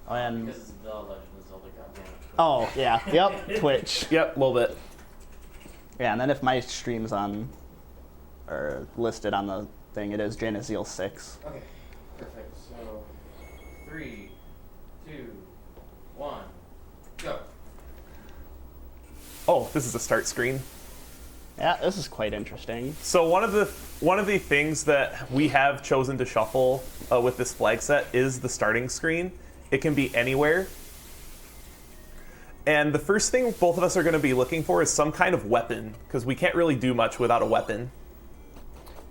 And Because the Legend of Zelda got banned. oh yeah, yep, Twitch. Yep, a little bit. Yeah, and then if my stream's on or listed on the thing, it is JanusZeal 6. Okay, perfect. So, 3, 2, 1, go. Oh, this is a start screen. Yeah, this is quite interesting. So one of the things that we have chosen to shuffle with this flag set is the starting screen. It can be anywhere. And the first thing both of us are going to be looking for is some kind of weapon, because we can't really do much without a weapon.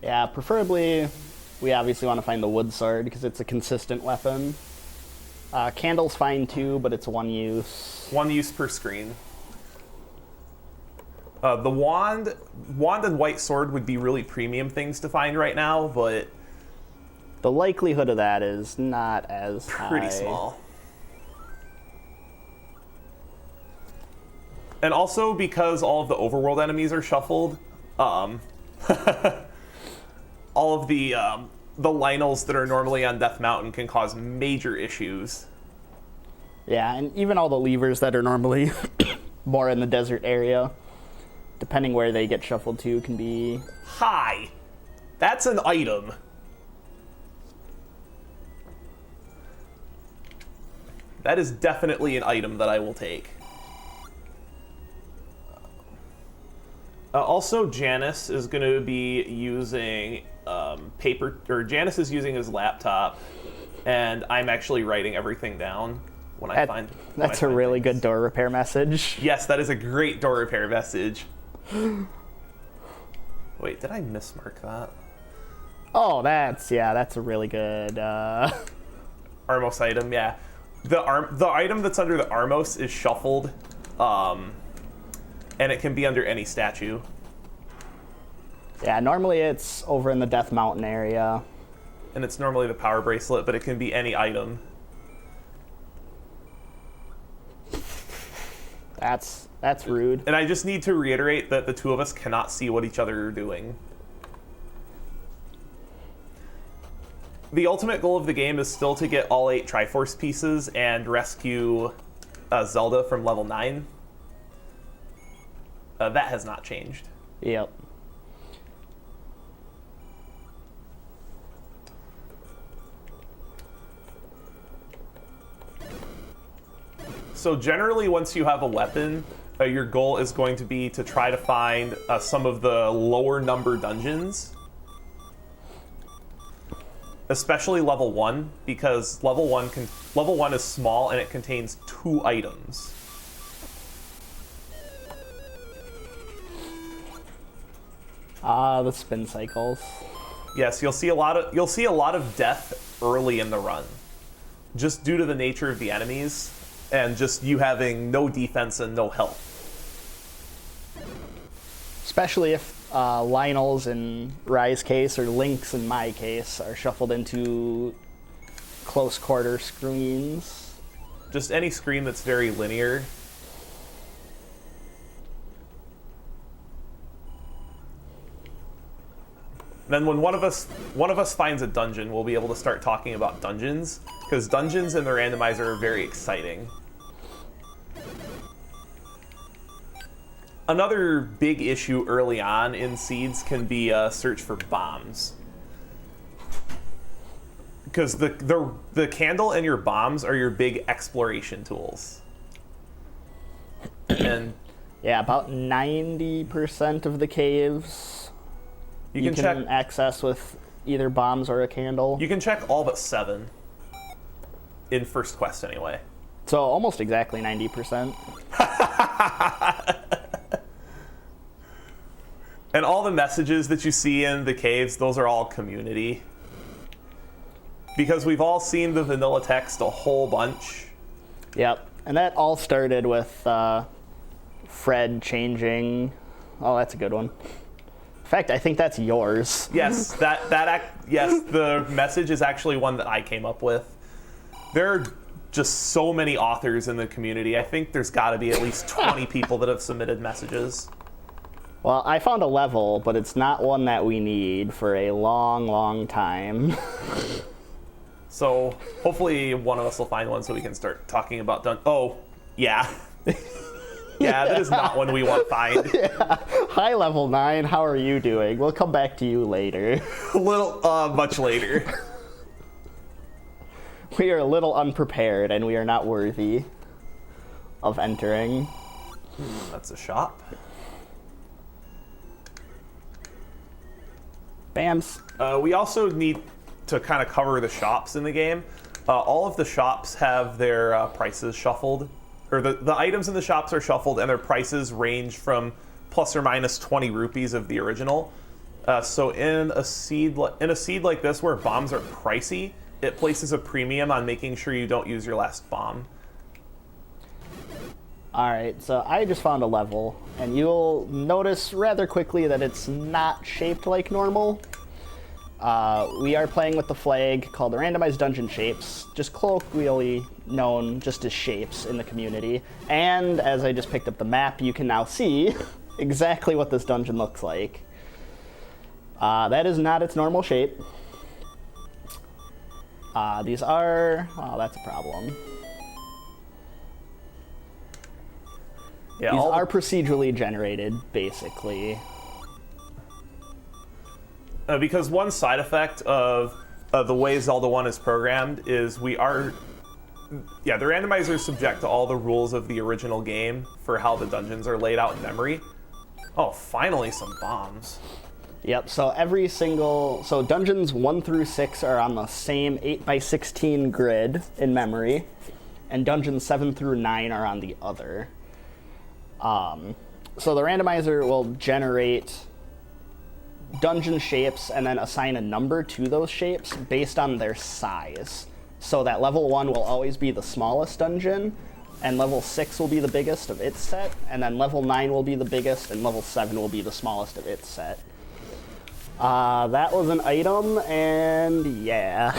Yeah, preferably we obviously want to find the wood sword because it's a consistent weapon. Candle's fine too, but it's one use. One use per screen. The wand and white sword would be really premium things to find right now, but the likelihood of that is not as pretty high. small. And also because all of the overworld enemies are shuffled, all of the Lynels that are normally on Death Mountain can cause major issues. Yeah, and even all the levers that are normally more in the desert area, depending where they get shuffled to, can be... Hi! That's an item. That is definitely an item that I will take. Also, Janus is going to be using Janus is using his laptop, and I'm actually writing everything down when I find. That's a really good door repair message. Yes, that is a great door repair message. Wait, did I mismark that? Oh, that's a really good. Armos item, yeah. The item that's under the Armos is shuffled. And it can be under any statue. Yeah, normally it's over in the Death Mountain area. And it's normally the power bracelet, but it can be any item. That's rude. And I just need to reiterate that the two of us cannot see what each other are doing. The ultimate goal of the game is still to get all 8 Triforce pieces and rescue Zelda from level 9. That has not changed. Yep. So generally, once you have a weapon, your goal is going to be to try to find some of the lower number dungeons. Especially level 1, because level 1 is small and it contains 2 items. The spin cycles. Yes, you'll see a lot of death early in the run, just due to the nature of the enemies and just you having no defense and no health. Especially if Lionel's in Rye's case or Link's in my case are shuffled into close quarter screens. Just any screen that's very linear. Then when one of us finds a dungeon, we'll be able to start talking about dungeons, because dungeons in the randomizer are very exciting. Another big issue early on in Seeds can be a search for bombs. Because the candle and your bombs are your big exploration tools. And yeah, about 90% of the caves you can access with either bombs or a candle. You can check all but 7 in first quest anyway. So almost exactly 90%. And all the messages that you see in the caves, those are all community. Because we've all seen the vanilla text a whole bunch. Yep, and that all started with Fred changing. Oh, that's a good one. In fact, I think that's yours. Yes, yes, the message is actually one that I came up with. There are just so many authors in the community. I think there's got to be at least 20 people that have submitted messages. Well, I found a level, but it's not one that we need for a long, long time. So hopefully one of us will find one so we can start talking about Oh, yeah. Yeah, that is not one we want to find. Yeah. Hi, level 9. How are you doing? We'll come back to you later. Much later. We are a little unprepared, and we are not worthy of entering. That's a shop. Bams. We also need to kind of cover the shops in the game. All of the shops have their prices shuffled. Or the items in the shops are shuffled, and their prices range from plus or minus 20 rupees of the original. So in a seed like this, where bombs are pricey, it places a premium on making sure you don't use your last bomb. Alright, so I just found a level, and you'll notice rather quickly that it's not shaped like normal. We are playing with the flag called the Randomized Dungeon Shapes, just colloquially known just as shapes in the community. And as I just picked up the map, you can now see exactly what this dungeon looks like. That is not its normal shape. These are... Oh, that's a problem. Yeah, These are procedurally generated, basically. Because one side effect of the way Zelda 1 is programmed is the randomizer is subject to all the rules of the original game for how the dungeons are laid out in memory. Oh, finally some bombs. Yep, so so dungeons 1 through 6 are on the same 8x16 grid in memory, and dungeons 7 through 9 are on the other. So the randomizer will generate dungeon shapes and then assign a number to those shapes based on their size. So that level 1 will always be the smallest dungeon, and level 6 will be the biggest of its set, and then level 9 will be the biggest, and level 7 will be the smallest of its set. That was an item, and yeah.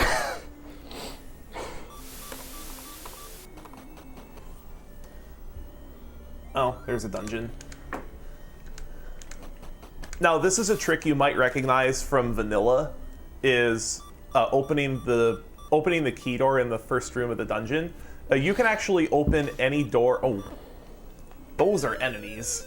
Oh, there's a dungeon. Now, this is a trick you might recognize from vanilla, is opening the key door in the first room of the dungeon. You can actually open any door. Oh, those are enemies.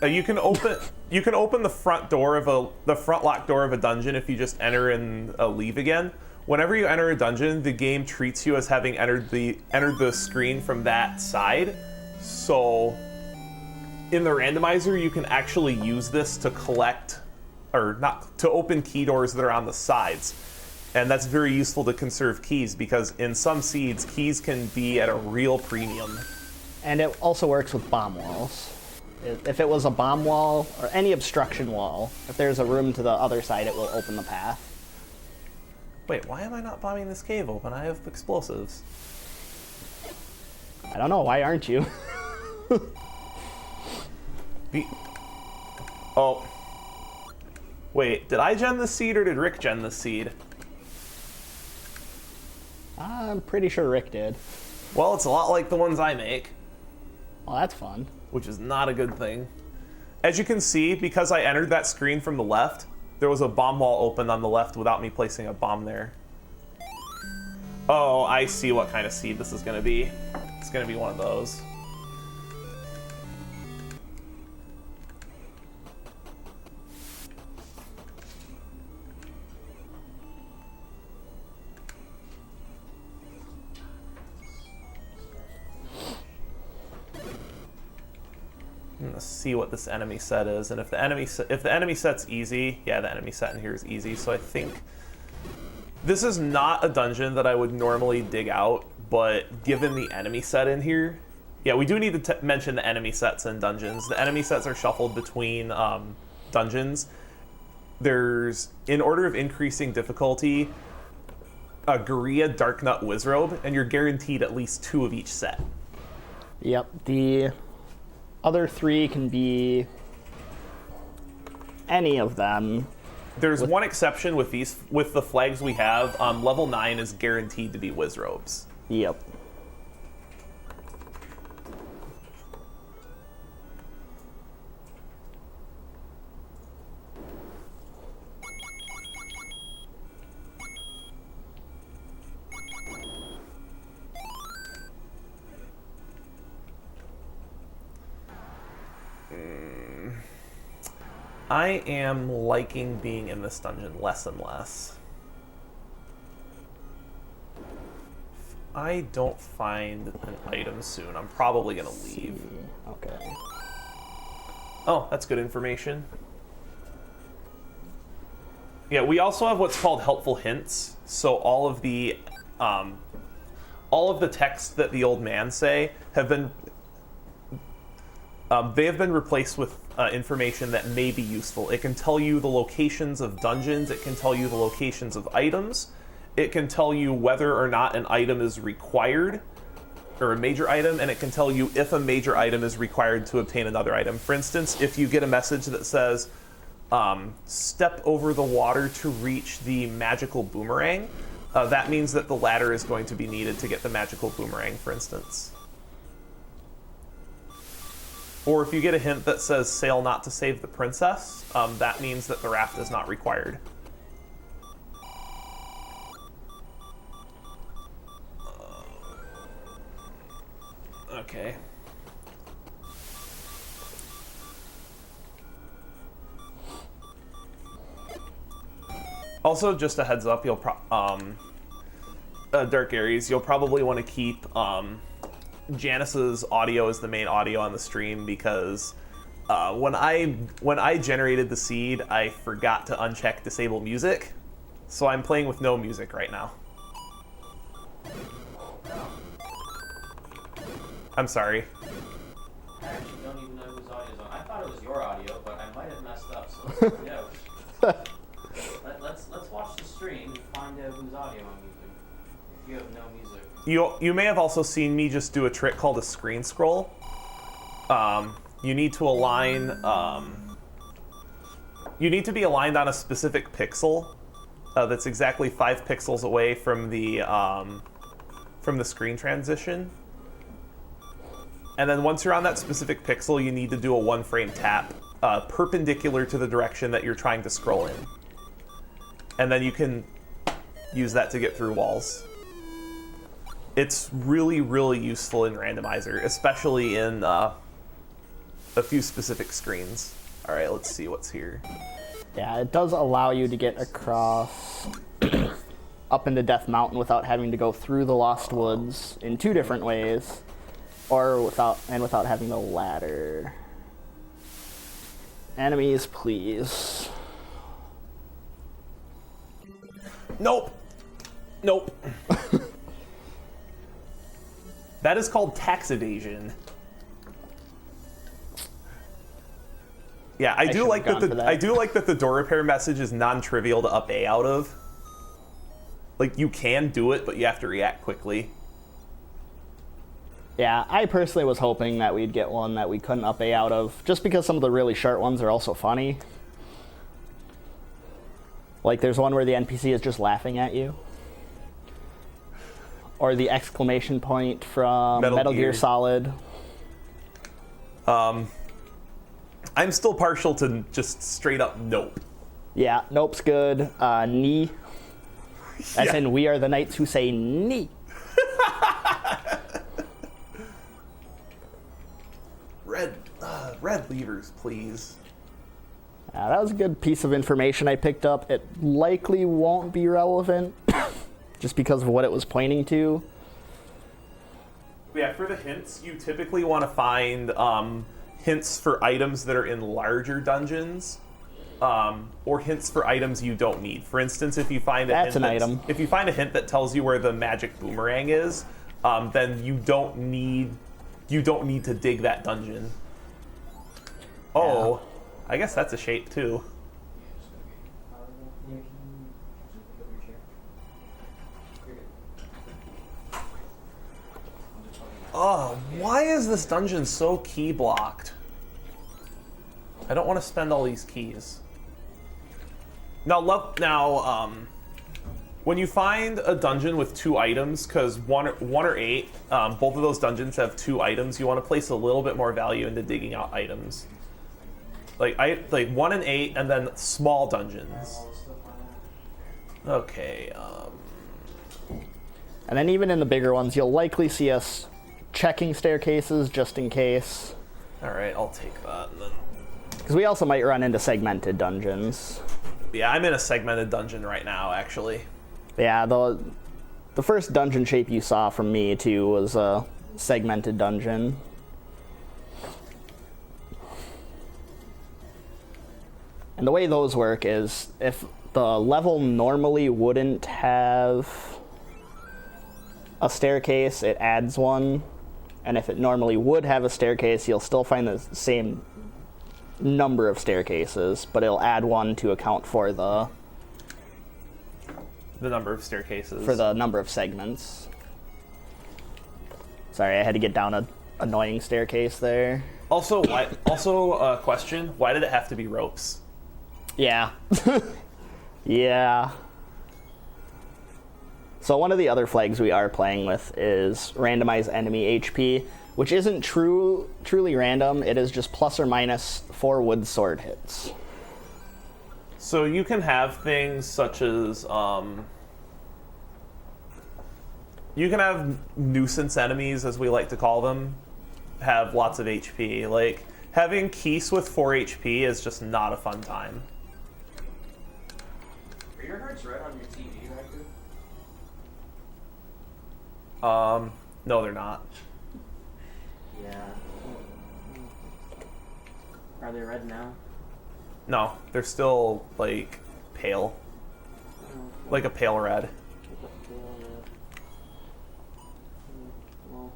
You can open the front lock door of a dungeon if you just enter and leave again. Whenever you enter a dungeon, the game treats you as having entered the screen from that side. So in the randomizer, you can actually use this to open key doors that are on the sides. And that's very useful to conserve keys, because in some seeds, keys can be at a real premium. And it also works with bomb walls. If it was a bomb wall, or any obstruction wall, if there's a room to the other side, it will open the path. Wait, why am I not bombing this cave open? I have explosives. I don't know, why aren't you? Oh. Wait, did I gen this seed or did Rick gen this seed? I'm pretty sure Rick did. Well, it's a lot like the ones I make. Well, that's fun. Which is not a good thing. As you can see, because I entered that screen from the left, there was a bomb wall open on the left without me placing a bomb there. Oh, I see what kind of seed this is going to be. It's going to be one of those. I'm gonna see what this enemy set is, and if the enemy set's easy, yeah, the enemy set in here is easy. So I think this is not a dungeon that I would normally dig out, but given the enemy set in here, yeah, we do need to mention the enemy sets in dungeons. The enemy sets are shuffled between dungeons. There's, in order of increasing difficulty, a Guria Darknut Wizrobe, and you're guaranteed at least 2 of each set. Yep, the other 3 can be any of them. There's one exception with the flags we have. Level 9 is guaranteed to be Wizrobes. Yep. I am liking being in this dungeon less and less. If I don't find an item soon, I'm probably going to leave. Okay. Oh, that's good information. Yeah, we also have what's called helpful hints. So all of the texts that the old man say have been they have been replaced with information that may be useful. It can tell you the locations of dungeons. It can tell you the locations of items. It can tell you whether or not an item is required, or a major item, and it can tell you if a major item is required to obtain another item. For instance, if you get a message that says, step over the water to reach the magical boomerang, that means that the ladder is going to be needed to get the magical boomerang, for instance. Or if you get a hint that says sail not to save the princess, that means that the raft is not required. Okay. Also, just a heads up, you'll Dark Aries, you'll probably want to keep Janus's audio as the main audio on the stream, because when I generated the seed, I forgot to uncheck disable music, so I'm playing with no music right now. I'm sorry. I actually don't even know whose audio is on. I thought it was your audio, but I might have messed up, so let's find out. Let's watch the stream and find out whose audio I'm using. If you have no music. You may have also seen me just do a trick called a screen scroll. You need to align. You need to be aligned on a specific pixel that's exactly 5 pixels away from the screen transition. And then once you're on that specific pixel, you need to do a 1-frame tap perpendicular to the direction that you're trying to scroll in. And then you can use that to get through walls. It's really, really useful in Randomizer, especially in a few specific screens. All right, let's see what's here. Yeah, it does allow you to get across up into Death Mountain without having to go through the Lost Woods in 2 different ways, or without having the ladder. Enemies, please. Nope. Nope. That is called tax evasion. Yeah, I do like that the door repair message is non-trivial to up A out of. Like, you can do it, but you have to react quickly. Yeah, I personally was hoping that we'd get one that we couldn't up A out of, just because some of the really short ones are also funny. Like, there's one where the NPC is just laughing at you. Or the exclamation point from Metal Gear Solid. I'm still partial to just straight up nope. Yeah, nope's good. Knee. As in, we are the knights who say knee. Red levers, please. That was a good piece of information I picked up. It likely won't be relevant, just because of what it was pointing to. Yeah, for the hints, you typically want to find hints for items that are in larger dungeons, or hints for items you don't need. For instance, if you find if you find a hint that tells you where the magic boomerang is, then you don't need to dig that dungeon. Oh, yeah. I guess that's a shape too. Oh, why is this dungeon so key blocked? I don't want to spend all these keys. Now, when you find a dungeon with 2 items, because 1 or 8, both of those dungeons have 2 items, you want to place a little bit more value into digging out items. Like 1 and 8, and then small dungeons. Okay. And then even in the bigger ones, you'll likely see us checking staircases just in case. All right, I'll take that. And then Because we also might run into segmented dungeons. Yeah, I'm in a segmented dungeon right now, actually. Yeah, the first dungeon shape you saw from me, too, was a segmented dungeon. And the way those work is, if the level normally wouldn't have a staircase, it adds one. And if it normally would have a staircase, you'll still find the same number of staircases, but it'll add one to account for the number of staircases. For the number of segments. Sorry, I had to get down a annoying staircase there. Also, a question: why did it have to be ropes? Yeah. Yeah. So one of the other flags we are playing with is randomize enemy HP, which isn't truly random. It is just plus or minus 4 wood sword hits. So you can have things such as you can have nuisance enemies, as we like to call them, have lots of HP. Like having Keese with 4 HP is just not a fun time. Are your hearts red on your TV, Raikou? No, they're not. Yeah. Are they red now? No, they're still like pale, like a pale red. Well,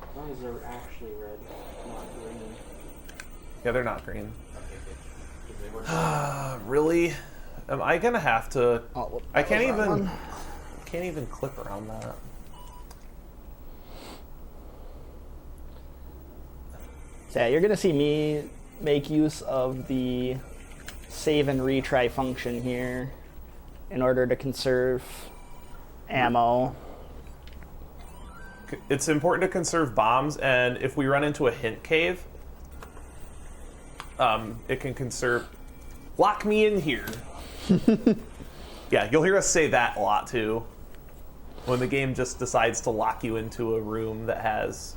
as long as they're actually red, not green. Yeah, they're not green. If they were Really? Am I gonna have to? Oh, I can't that was that even. one. Can't even click around that. So yeah, you're gonna see me make use of the save and retry function here in order to conserve ammo. It's important to conserve bombs, and if we run into a hint cave, it can conserve. Lock me in here. Yeah, you'll hear us say that a lot too. When the game just decides to lock you into a room that has.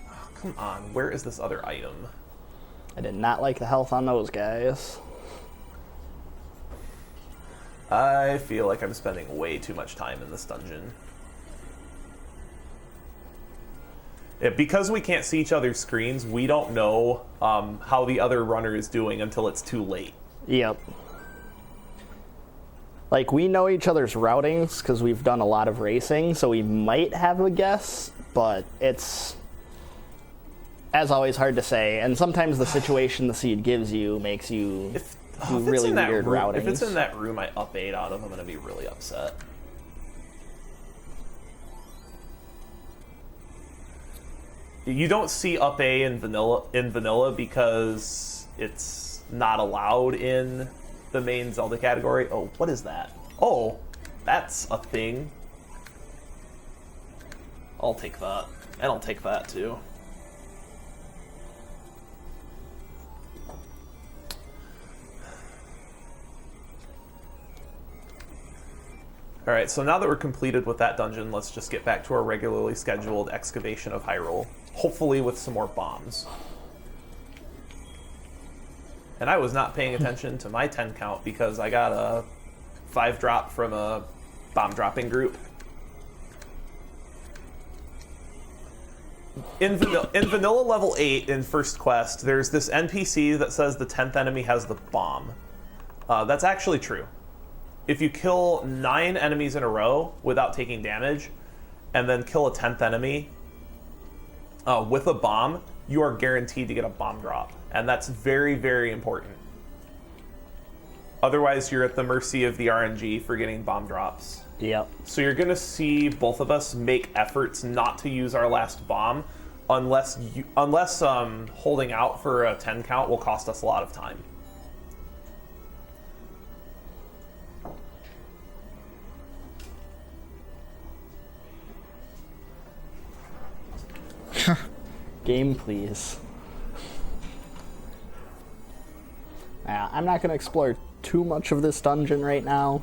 Oh, come on, where is this other item? I did not like the health on those guys. I feel like I'm spending way too much time in this dungeon. Yeah, because we can't see each other's screens, we don't know how the other runner is doing until it's too late. Yep. Like, we know each other's routings because we've done a lot of racing, so we might have a guess, but it's, as always, hard to say. And sometimes the situation the seed gives you makes you do really weird routings. If it's in that room I up 8 out of, I'm going to be really upset. You don't see up A in vanilla because it's not allowed in the main Zelda category. Oh, what is that? Oh, that's a thing. I'll take that. And I'll take that too. Alright, so now that we're completed with that dungeon, let's just get back to our regularly scheduled excavation of Hyrule. Hopefully with some more bombs. And I was not paying attention to my 10 count because I got a 5 drop from a bomb dropping group. In vanilla level 8 in first quest, there's this NPC that says the 10th enemy has the bomb. That's actually true. If you kill 9 enemies in a row without taking damage, and then kill a 10th enemy with a bomb, you are guaranteed to get a bomb drop. And that's very, very important. Otherwise, you're at the mercy of the RNG for getting bomb drops. Yep. So you're going to see both of us make efforts not to use our last bomb unless holding out for a 10 count will cost us a lot of time. Game, please. Now, I'm not going to explore too much of this dungeon right now.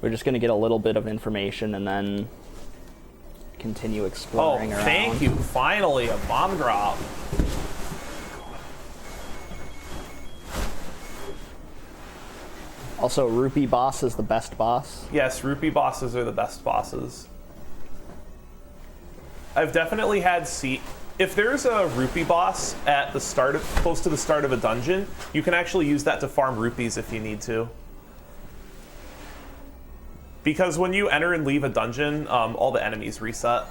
We're just going to get a little bit of information and then continue exploring around. Thank you. Finally, a bomb drop. Also, Rupee boss is the best boss. Yes, Rupee bosses are the best bosses. I've definitely had if there's a Rupee boss at the start of, close to the start of a dungeon, you can actually use that to farm rupees if you need to. Because when you enter and leave a dungeon, all the enemies reset.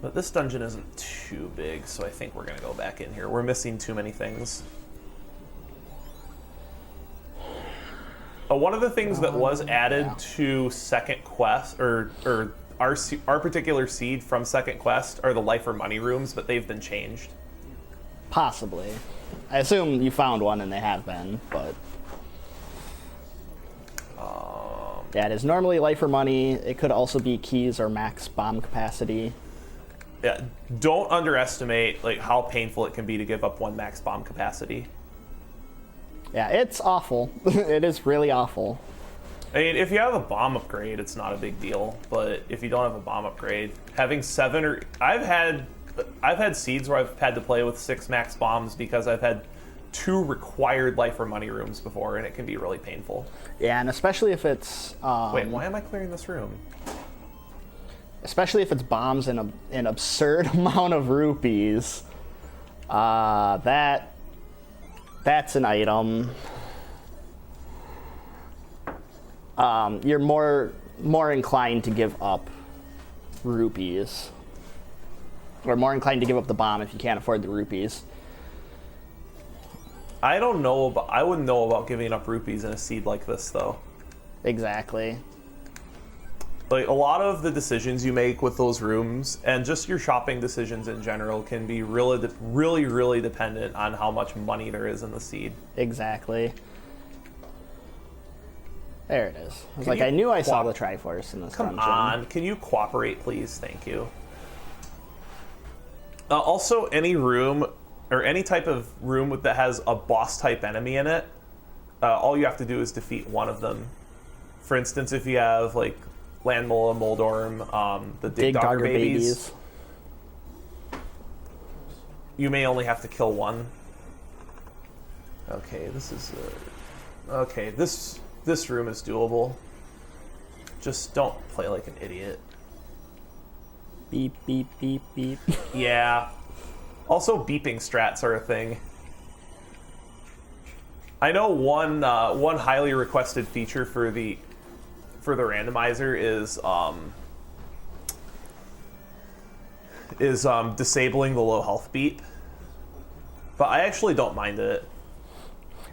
But this dungeon isn't too big, so I think we're going to go back in here. We're missing too many things. One of the things that was added to second quest, or our particular seed from second quest, are the life or money rooms, but they've been changed. Possibly. I assume you found one and they have been, but... yeah, it is normally life or money. It could also be keys or max bomb capacity. Yeah, don't underestimate like how painful it can be to give up one max bomb capacity. Yeah, it's awful. It is really awful. I mean, if you have a bomb upgrade, it's not a big deal. But if you don't have a bomb upgrade, having 7 or... I've had seeds where I've had to play with 6 max bombs because I've had 2 required life or money rooms before, and it can be really painful. Yeah, and especially if it's... Wait, why am I clearing this room? Especially if it's bombs in an absurd amount of rupees. That's an item. You're more inclined to give up rupees. Or more inclined to give up the bomb if you can't afford the rupees. I wouldn't know about giving up rupees in a seed like this, though. Exactly. Like, a lot of the decisions you make with those rooms, and just your shopping decisions in general, can be really dependent on how much money there is in the seed. Exactly. There it is. I knew I saw the Triforce in this dungeon. Come on, can you cooperate, please? Thank you. Also, any room, or any type of room that has a boss-type enemy in it, all you have to do is defeat one of them. For instance, if you have, like, Landmola, Moldorm, the Dig Dogger babies. You may only have to kill one. Okay, this is... okay, this room is doable. Just don't play like an idiot. Beep, beep, beep, beep. Yeah. Also, beeping strats are a thing. I know one highly requested feature for the randomizer is disabling the low health beep, but I actually don't mind it.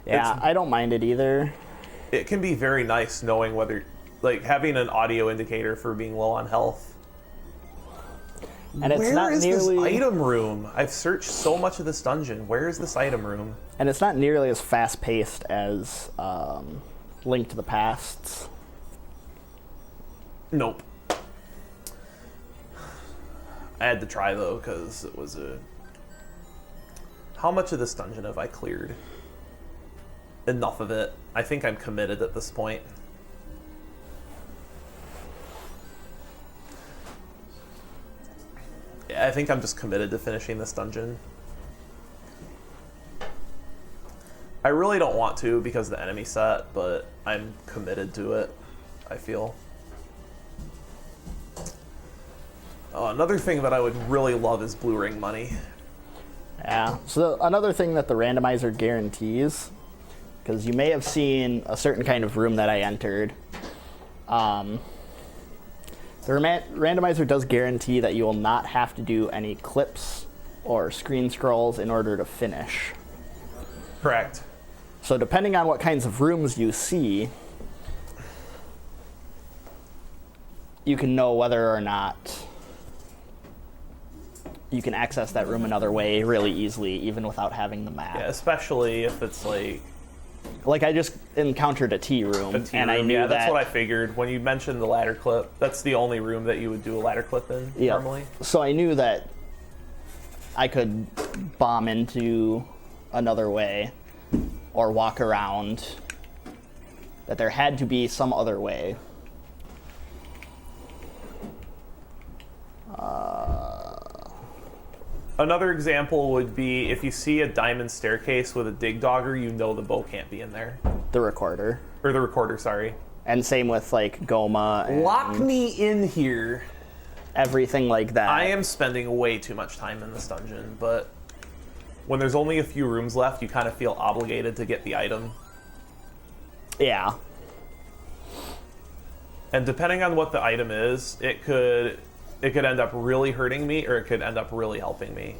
Yeah, I don't mind it either. It can be very nice knowing whether, like, having an audio indicator for being low on health. And it's Where is this item room? I've searched so much of this dungeon. Where is this item room? And it's not nearly as fast-paced as Link to the Past's. Nope. I had to try, though, because it was a... How much of this dungeon have I cleared? Enough of it. I think I'm committed at this point. Yeah, I think I'm just committed to finishing this dungeon. I really don't want to because of the enemy set, but I'm committed to it, I feel. Another thing that I would really love is blue ring money. Yeah, so another thing that the randomizer guarantees, because you may have seen a certain kind of room that I entered, the randomizer does guarantee that you will not have to do any clips or screen scrolls in order to finish. Correct. So depending on what kinds of rooms you see, you can know whether or not you can access that room another way really easily, even without having the map. Yeah, especially if it's like Like, I just encountered a tea room, A tea and I room, knew yeah, that... that's what I figured. When you mentioned the ladder clip, that's the only room that you would do a ladder clip in, Yeah. normally. So I knew that I could bomb into another way or walk around, that there had to be some other way. Another example would be if you see a diamond staircase with a dig dogger, you know the bow can't be in there. The recorder. Or the recorder, sorry. And same with, like, Goma and Lock me in here. everything like that. I am spending way too much time in this dungeon, but when there's only a few rooms left, you kind of feel obligated to get the item. Yeah. And depending on what the item is, it could end up really hurting me, or it could end up really helping me.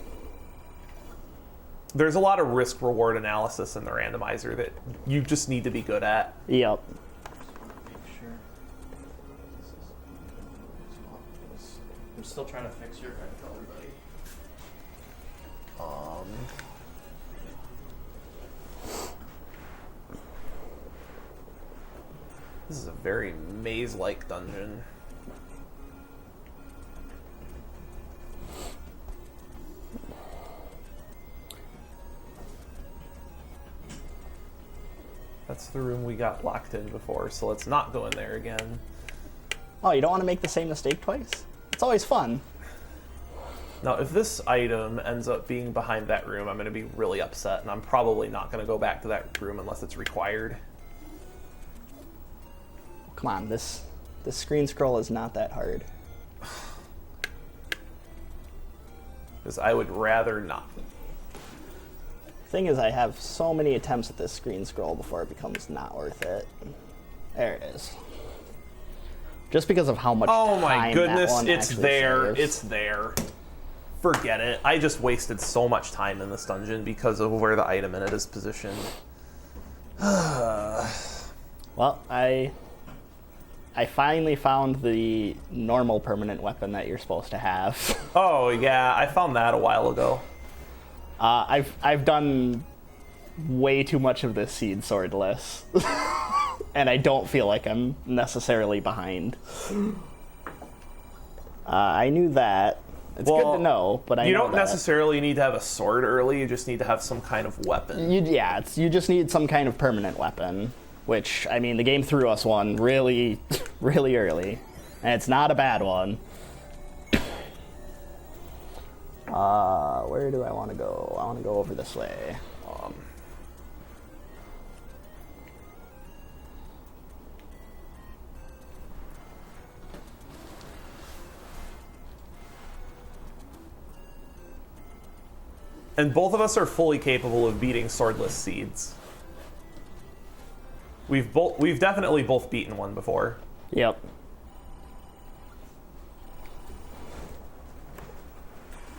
There's a lot of risk-reward analysis in the randomizer that you just need to be good at. Yep. Make sure. I'm still trying to fix your headphone, buddy. This is a very maze-like dungeon. That's the room we got locked in before, so let's not go in there again. Oh, you don't want to make the same mistake twice? It's always fun. Now, if this item ends up being behind that room, I'm going to be really upset, and I'm probably not going to go back to that room unless it's required. Come on, this screen scroll is not that hard. Because I would rather not. Thing is, I have so many attempts at this screen scroll before it becomes not worth it. There it is. Just because of how much Oh time my that goodness, one it's actually there. saves. It's there. Forget it. I just wasted so much time in this dungeon because of where the item in it is positioned. Well, I finally found the normal permanent weapon that you're supposed to have. Oh yeah, I found that a while ago. I've done way too much of this seed swordless, and I don't feel like I'm necessarily behind. I knew that. It's good to know, but I know you don't that. necessarily need to have a sword early. You just need to have some kind of weapon. You just need some kind of permanent weapon, which, I mean, the game threw us one really, really early, and it's not a bad one. Where do I want to go? I want to go over this way. And both of us are fully capable of beating swordless seeds. We've definitely both beaten one before. Yep.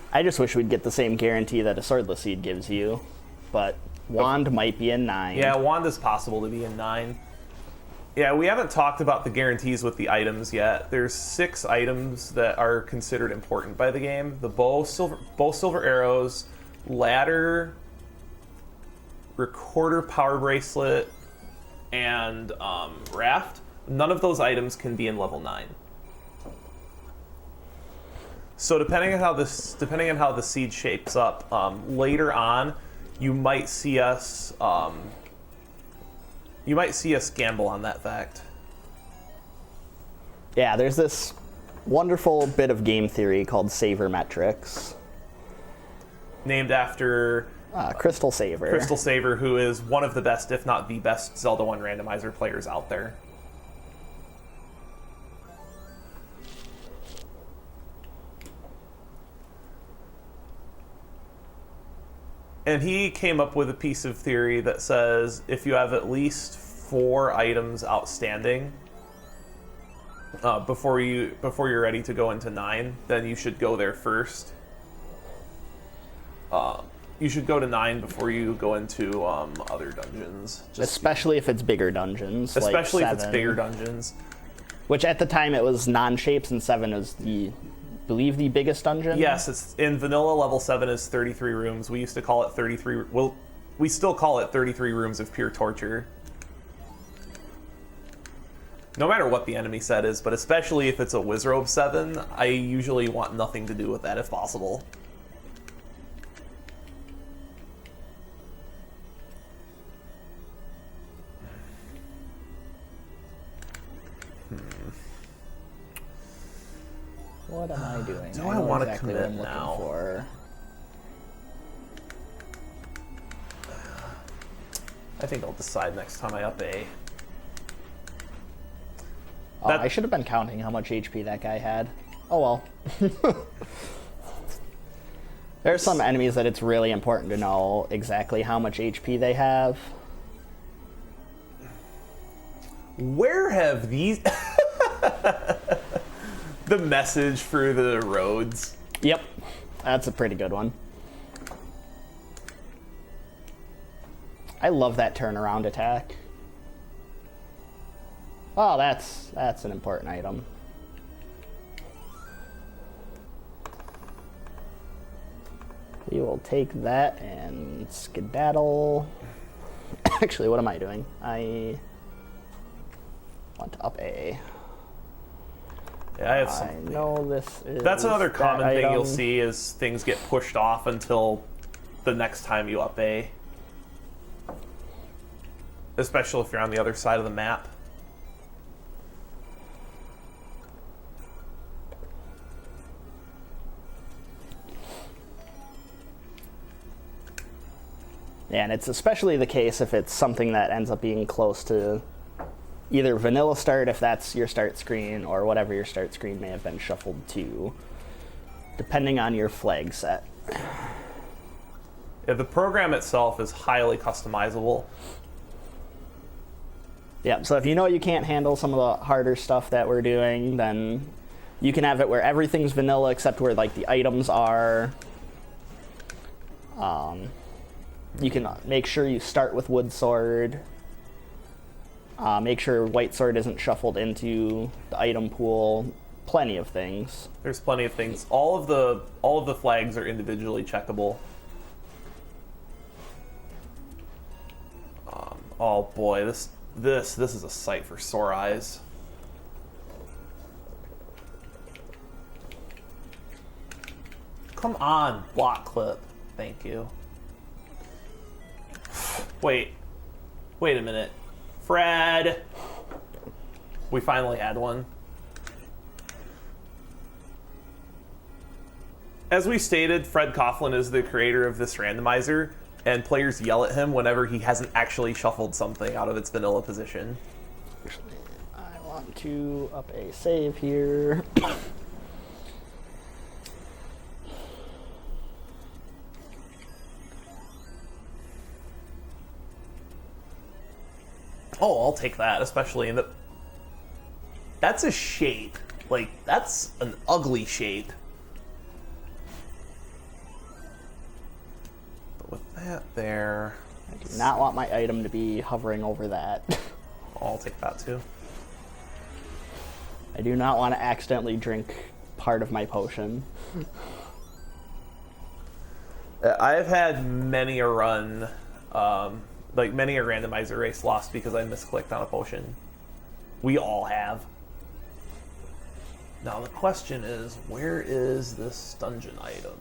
I just wish we'd get the same guarantee that a swordless seed gives you, but wand might be in 9. Yeah, wand is possible to be in 9. Yeah, we haven't talked about the guarantees with the items yet. There's 6 items that are considered important by the game: the bow, silver arrows, ladder, recorder power bracelet, and raft. None of those items can be in level 9. So depending on how the seed shapes up, later on, you might see us gamble on that fact. Yeah, there's this wonderful bit of game theory called sabermetrics. Named after Crystal Saver. Crystal Saver, who is one of the best, if not the best, Zelda 1 randomizer players out there. And he came up with a piece of theory that says if you have at least 4 items outstanding before you're ready to go into 9, then you should go there first. You should go to 9 before you go into other dungeons. Especially if it's bigger dungeons. Especially like if it's 7, bigger dungeons. Which at the time it was non-shapes, and 7 is the biggest dungeon. Yes, it's in vanilla. Level 7 is 33 rooms. We used to call it 33. Well, we still call it 33 rooms of pure torture. No matter what the enemy set is, but especially if it's a Wizrobe 7, I usually want nothing to do with that if possible. What am I doing? Do I want to exactly commit what I'm now? looking for. I think I'll decide next time I up A. Oh, I should have been counting how much HP that guy had. Oh well. There are some enemies that it's really important to know exactly how much HP they have. Where have these... The message for the roads. Yep, that's a pretty good one. I love that turnaround attack. Oh, that's an important item. We will take that and skedaddle. Actually, what am I doing? I want to up A. Yeah, I have I something. know this is... That's another common that thing item. you'll see is things get pushed off until the next time you up A. Especially if you're on the other side of the map. Yeah, and it's especially the case if it's something that ends up being close to either vanilla start, if that's your start screen, or whatever your start screen may have been shuffled to, depending on your flag set. Yeah, the program itself is highly customizable. Yeah, so if you know you can't handle some of the harder stuff that we're doing, then you can have it where everything's vanilla except where like the items are. You can make sure you start with wood sword. Make sure white sword isn't shuffled into the item pool. Plenty of things. There's plenty of things. All of the flags are individually checkable. Oh boy, this is a sight for sore eyes. Come on, block clip. Thank you. Wait a minute. Fred! We finally had one. As we stated, Fred Coughlin is the creator of this randomizer, and players yell at him whenever he hasn't actually shuffled something out of its vanilla position. Actually, I want to up a save here. Oh, I'll take that, especially in the... That's a shape. Like, that's an ugly shape. But with that there... I do not want my item to be hovering over that. I'll take that too. I do not want to accidentally drink part of my potion. I've had many a run, like many a randomizer race lost because I misclicked on a potion. We all have. Now the question is, where is this dungeon item?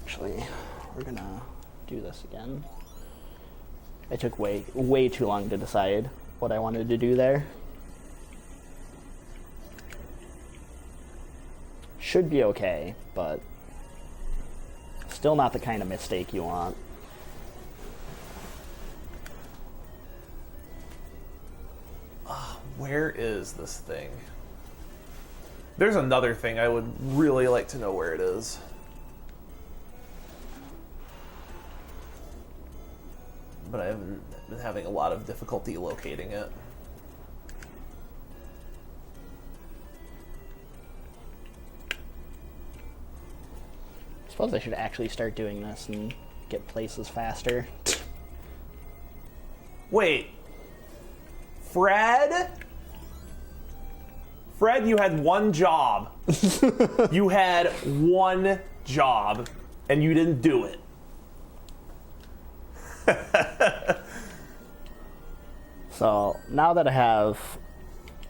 Actually, we're gonna do this again. I took way too long to decide what I wanted to do there. Should be okay, but still not the kind of mistake you want. Where is this thing? There's another thing I would really like to know where it is. But I haven't been having a lot of difficulty locating it. I suppose I should actually start doing this and get places faster. Wait. Fred? Fred, you had one job. You had one job, and you didn't do it. So now that I have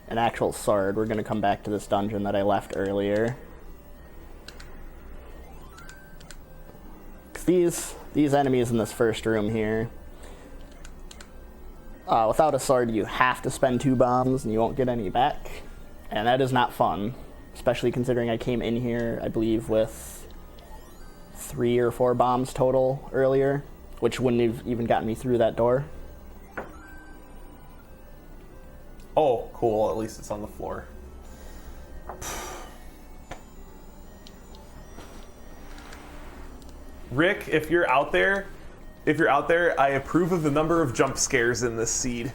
an actual sword, we're going to come back to this dungeon that I left earlier. These enemies in this first room here, without a sword, you have to spend 2 bombs and you won't get any back. And that is not fun, especially considering I came in here, I believe, with 3 or 4 bombs total earlier, which wouldn't have even gotten me through that door. Oh, cool. At least it's on the floor. Rick, if you're out there, I approve of the number of jump scares in this seed.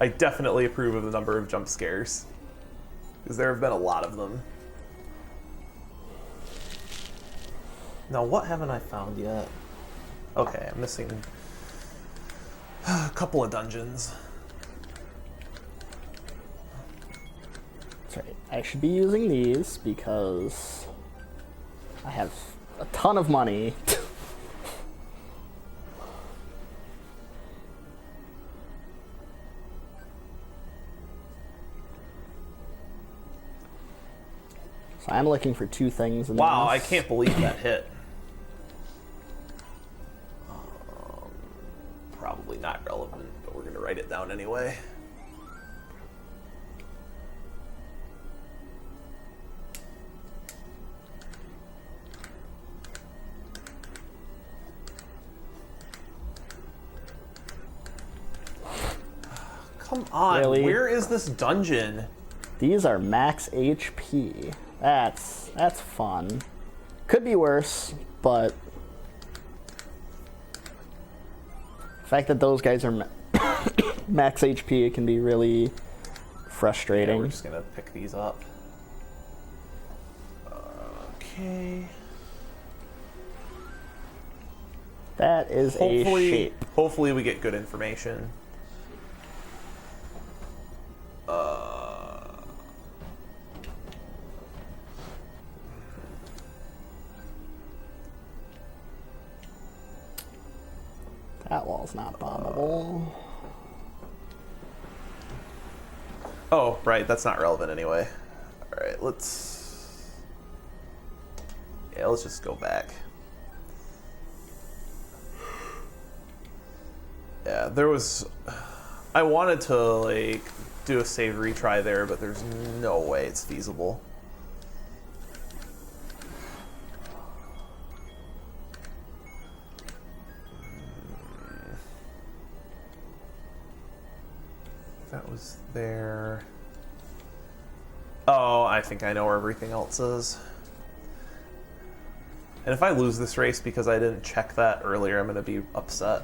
I definitely approve of the number of jump scares, because there have been a lot of them. Now, what haven't I found yet? Okay, I'm missing a couple of dungeons. That's right. I should be using these because I have a ton of money. So I'm looking for 2 things in Wow, I this. can't believe that hit. Probably not relevant, but we're going to write it down anyway. Come on, Really? Where is this dungeon? These are max HP. That's fun. Could be worse, but the fact that those guys are max HP can be really frustrating. Yeah, we're just gonna pick these up. Okay. That is a shape. Hopefully we get good information. That wall's not bombable. Oh, right, that's not relevant anyway. All right, let's just go back. Yeah, I wanted to like do a save retry there, but there's no way it's feasible. That was there. Oh, I think I know where everything else is. And if I lose this race because I didn't check that earlier, I'm going to be upset.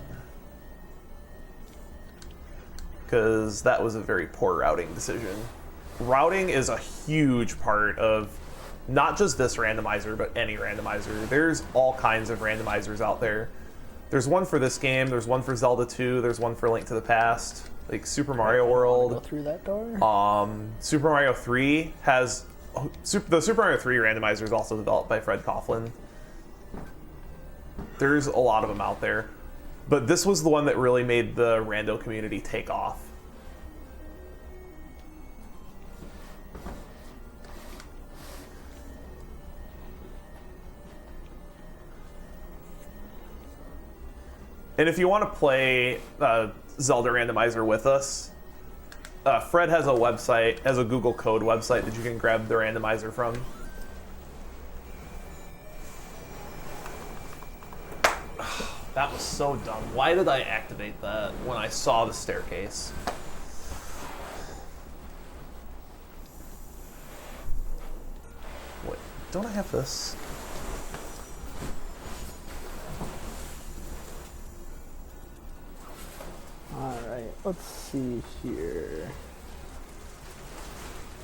Because that was a very poor routing decision. Routing is a huge part of not just this randomizer, but any randomizer. There's all kinds of randomizers out there. There's one for this game, there's one for Zelda 2, there's one for Link to the Past, like Super Mario World. Go through that door? Super Mario 3 has... the Super Mario 3 randomizer is also developed by Fred Coughlin. There's a lot of them out there. But this was the one that really made the rando community take off. And if you want to play Zelda Randomizer with us, Fred has a website, has a Google Code website that you can grab the randomizer from. That was so dumb. Why did I activate that when I saw the staircase? Wait, don't I have this? Alright, let's see here.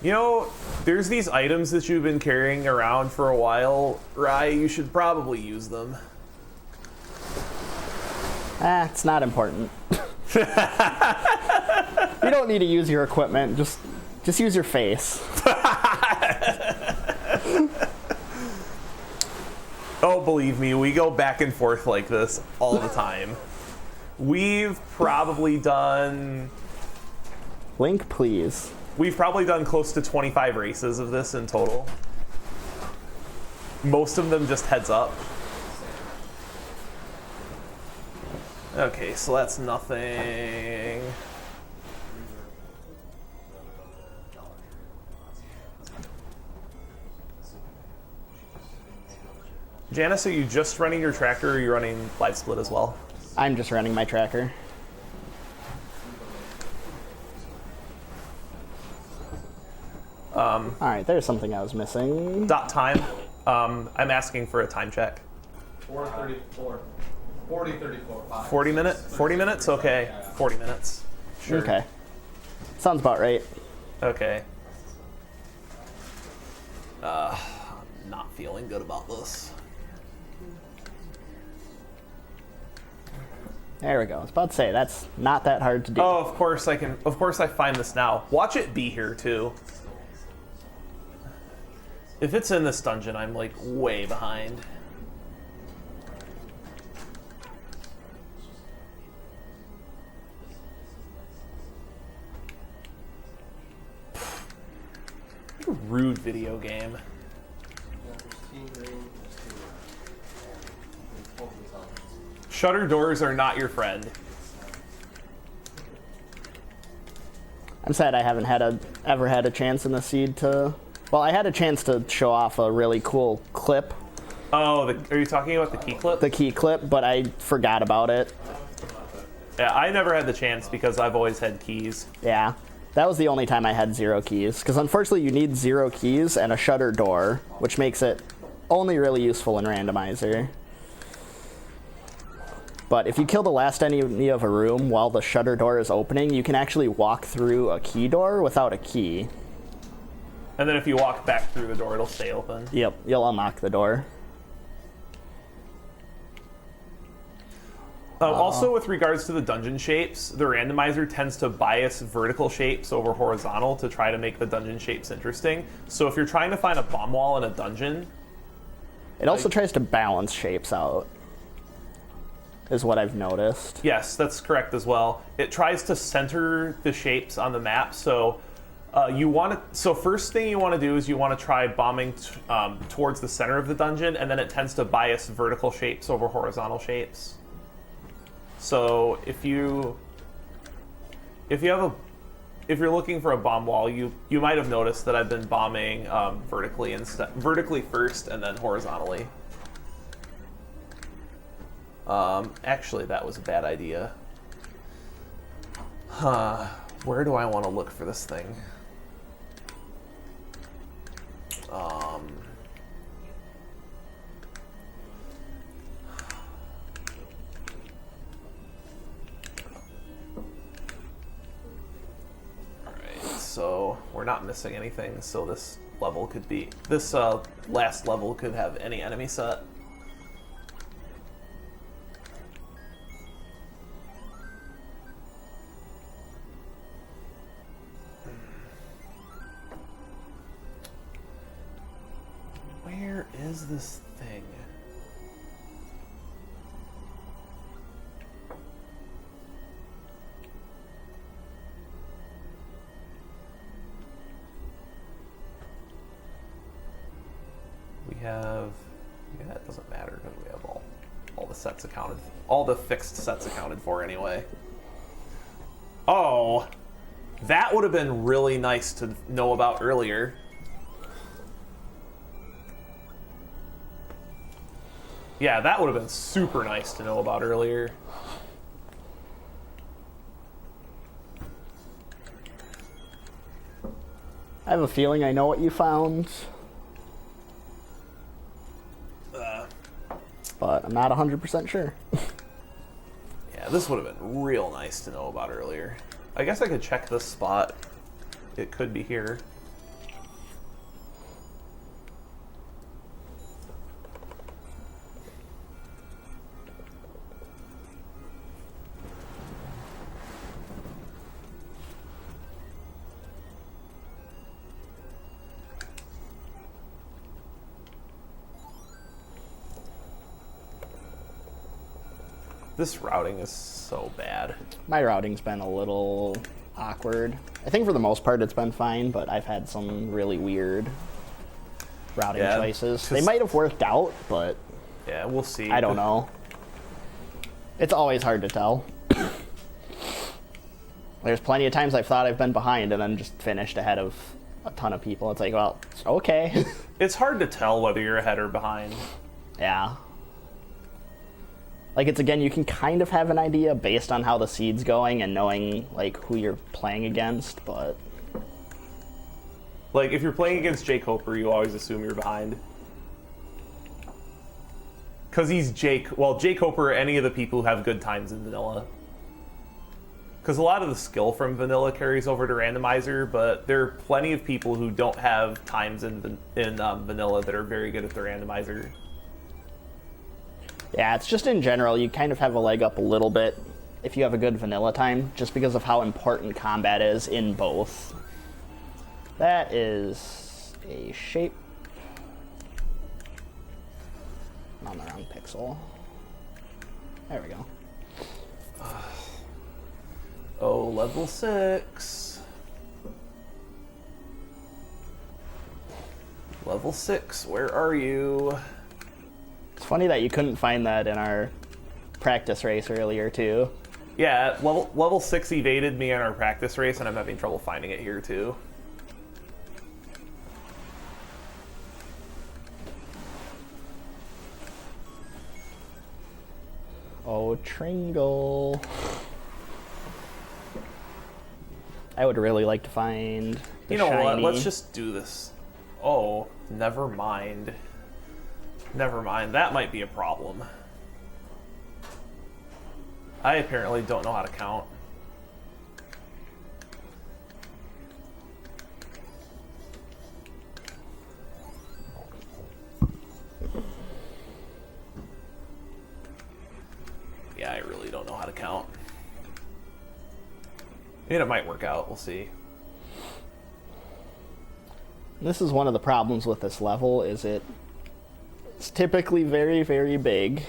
You know, there's these items that you've been carrying around for a while, Rai. You should probably use them. It's not important. You don't need to use your equipment. Just use your face. Oh, believe me, we go back and forth like this all the time. We've probably done... Link, please. We've probably done close to 25 races of this in total. Most of them just heads up. Okay, so that's nothing. Janus, are you just running your tractor, or are you running live split as well? I'm just running my tracker. All right, there's something I was missing. Dot time. I'm asking for a time check. 4:34. 40:34. 40 minutes? 40 minutes? Okay. 40 minutes. Sure. Okay. Sounds about right. Okay. I'm not feeling good about this. There we go. I was about to say, that's not that hard to do. Oh, of course I can. Of course I find this now. Watch it be here too. If it's in this dungeon, I'm like way behind. What a rude video game. Shutter doors are not your friend. I'm sad I haven't ever had a chance in the seed to... Well, I had a chance to show off a really cool clip. Oh, are you talking about the key clip? The key clip, but I forgot about it. Yeah, I never had the chance because I've always had keys. Yeah, that was the only time I had 0 keys. Because unfortunately you need 0 keys and a shutter door, which makes it only really useful in Randomizer. But if you kill the last enemy of a room while the shutter door is opening, you can actually walk through a key door without a key. And then if you walk back through the door, it'll stay open. Yep, you'll unlock the door. Also, with regards to the dungeon shapes, the randomizer tends to bias vertical shapes over horizontal to try to make the dungeon shapes interesting. So if you're trying to find a bomb wall in a dungeon... It also tries to balance shapes out, is what I've noticed. Yes, that's correct as well. It tries to center the shapes on the map, so first thing you want to do is you want to try bombing towards the center of the dungeon, and then it tends to bias vertical shapes over horizontal shapes. So if you're looking for a bomb wall, you might have noticed that I've been bombing vertically first and then horizontally. Actually, that was a bad idea. Where do I want to look for this thing? So we're not missing anything, so this last level could have any enemy set. Where is this thing? Yeah, it doesn't matter because we have all the sets accounted, all the fixed sets accounted for anyway. Oh, that would have been really nice to know about earlier. Yeah, that would have been super nice to know about earlier. I have a feeling I know what you found. But I'm not 100% sure. Yeah, this would have been real nice to know about earlier. I guess I could check this spot. It could be here. This routing is so bad. My routing's been a little awkward. I think for the most part it's been fine, but I've had some really weird routing choices. They might have worked out, but yeah, we'll see. I don't know. It's always hard to tell. There's plenty of times I've thought I've been behind and then just finished ahead of a ton of people. It's like, well, okay. It's hard to tell whether you're ahead or behind. Yeah. Like, it's, again, you can kind of have an idea based on how the seed's going and knowing, like, who you're playing against, but... Like, if you're playing against Jake Hoper, you always assume you're behind. Because he's Jake... Well, Jake Hoper or any of the people who have good times in vanilla. Because a lot of the skill from vanilla carries over to randomizer, but there are plenty of people who don't have times in vanilla that are very good at the randomizer. Yeah, it's just in general, you kind of have a leg up a little bit if you have a good vanilla time, just because of how important combat is in both. That is a shape. I'm on the wrong pixel. There we go. Oh, level 6. Level 6, where are you? It's funny that you couldn't find that in our practice race earlier, too. Yeah, level 6 evaded me in our practice race, and I'm having trouble finding it here, too. Oh, Tringle. I would really like to find the You know what? shiny. Let's just do this. Oh, never mind. Never mind. That might be a problem. I apparently don't know how to count. Yeah, I really don't know how to count. And it might work out. We'll see. This is one of the problems with this level, is it's typically very, very big.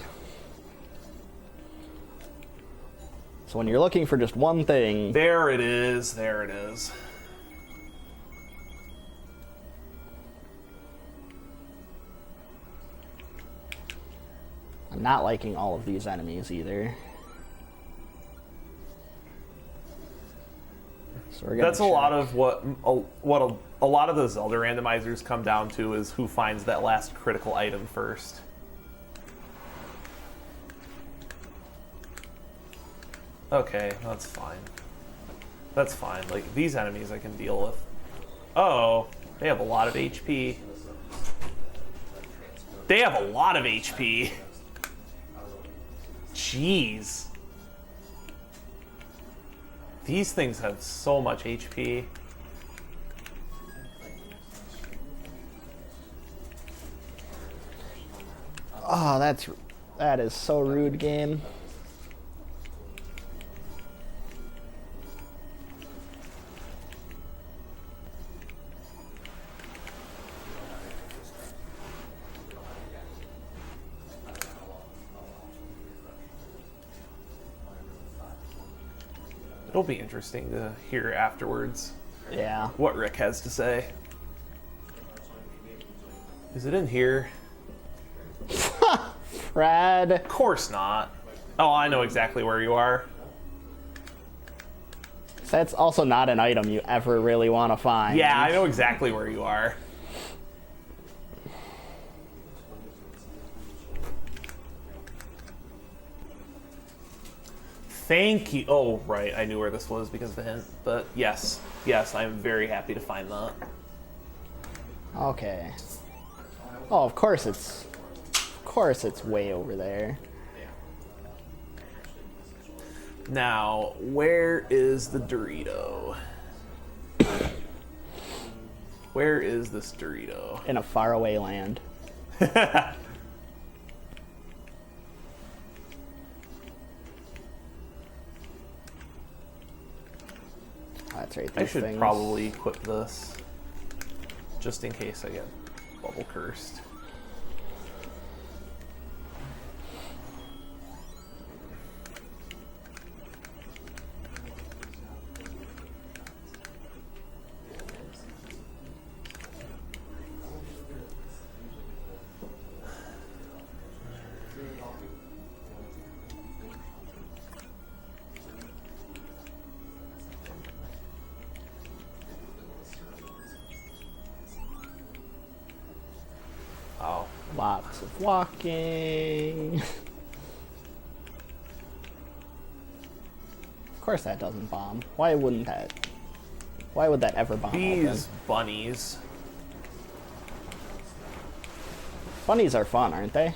So when you're looking for just one thing... There it is. There it is. I'm not liking all of these enemies either. So That's a lot of what a lot of the Zelda randomizers come down to, is who finds that last critical item first. Okay, that's fine. That's fine. Like, these enemies I can deal with. Oh, they have a lot of HP. They have a lot of HP. Jeez. These things have so much HP. Oh, that is so rude, game. It'll be interesting to hear afterwards Yeah. what Rick has to say. Is it in here? Brad. Of course not. Oh, I know exactly where you are. That's also not an item you ever really want to find. Yeah, I know exactly where you are. Thank you. Oh, right. I knew where this was because of the hint. But yes, yes, I'm very happy to find that. Okay. Oh, of course it's way over there. Now, where is the Dorito? Where is this Dorito? In a faraway land. That's right. I these should things. probably equip this, just in case I get bubble cursed. Lots of walking. Of course that doesn't bomb. Why wouldn't that? Why would that ever bomb? These bunnies. Bunnies are fun, aren't they?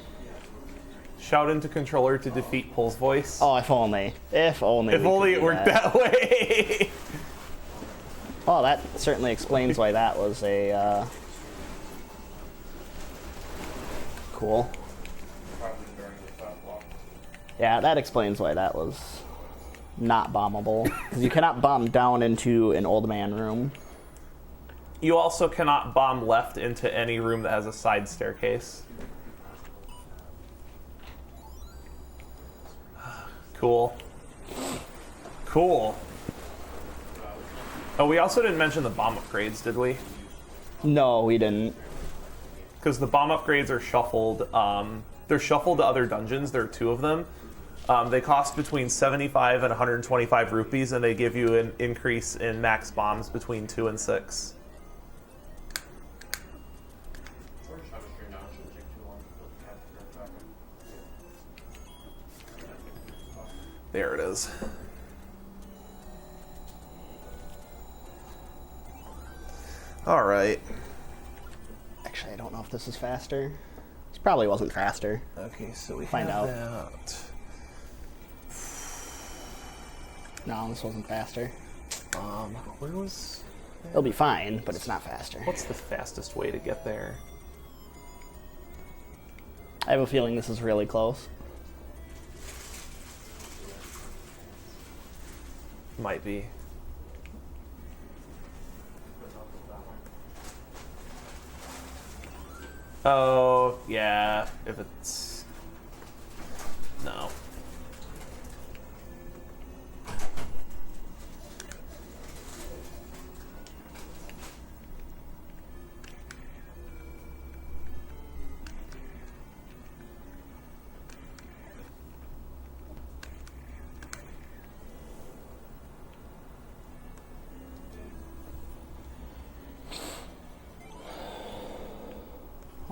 Shout into controller to defeat Pull's voice. Oh, if only. If only. If only it worked that way. Well, that certainly explains why that was a cool. Probably during the top block. Yeah, that explains why that was not bombable. Because you cannot bomb down into an old man room. You also cannot bomb left into any room that has a side staircase. Cool. Cool. Oh, we also didn't mention the bomb upgrades, did we? No, we didn't. Because the bomb upgrades are shuffled. They're shuffled to other dungeons. There are 2 of them. They cost between 75 and 125 rupees, and they give you an increase in max bombs between 2 and 6. There it is. All right. Actually, I don't know if this is faster. This probably wasn't faster. Okay, so we Find have out. that. No, this wasn't faster. Where was? It'll be fine, but it's not faster. What's the fastest way to get there? I have a feeling this is really close. Might be. Oh, yeah. If it's... No.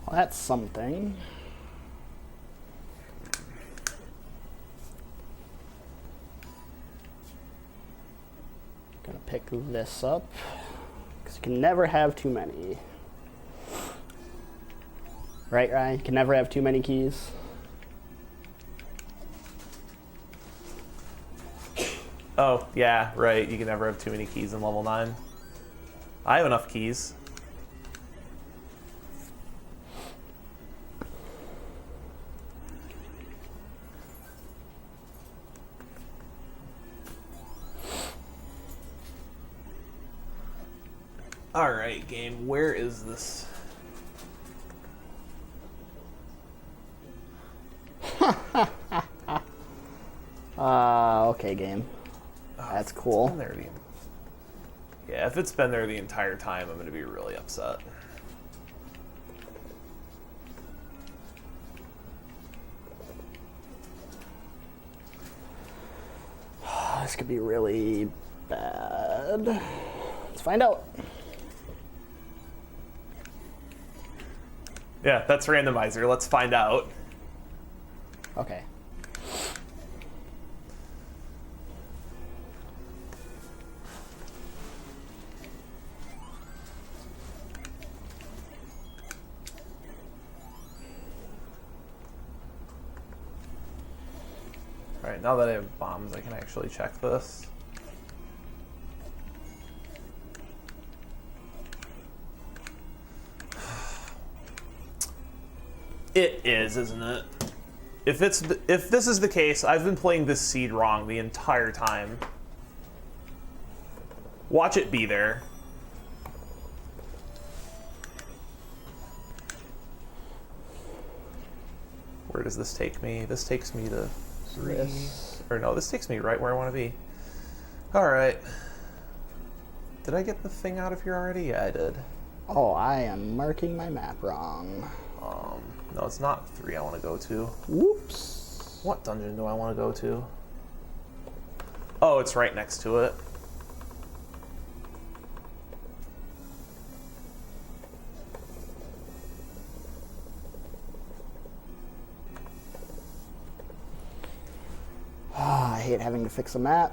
Well, that's something. Gonna pick this up, because you can never have too many. Right, Ryan? You can never have too many keys. Oh, yeah, right. You can never have too many keys in level 9. I have enough keys. All right, game, where is this? Okay, game. That's cool. Been there yeah, if it's been there the entire time, I'm going to be really upset. This could be really bad. Let's find out. Yeah, that's Randomizer. Let's find out. Okay. All right, now that I have bombs, I can actually check this. It is, isn't it? If this is the case, I've been playing this seed wrong the entire time. Watch it be there. Where does this take me? This takes me to 3. Or no, this takes me right where I want to be. All right. Did I get the thing out of here already? Yeah, I did. Oh, I am marking my map wrong. No, it's not 3 I want to go to. Whoops. What dungeon do I want to go to? Oh, it's right next to it. hate having to fix a map.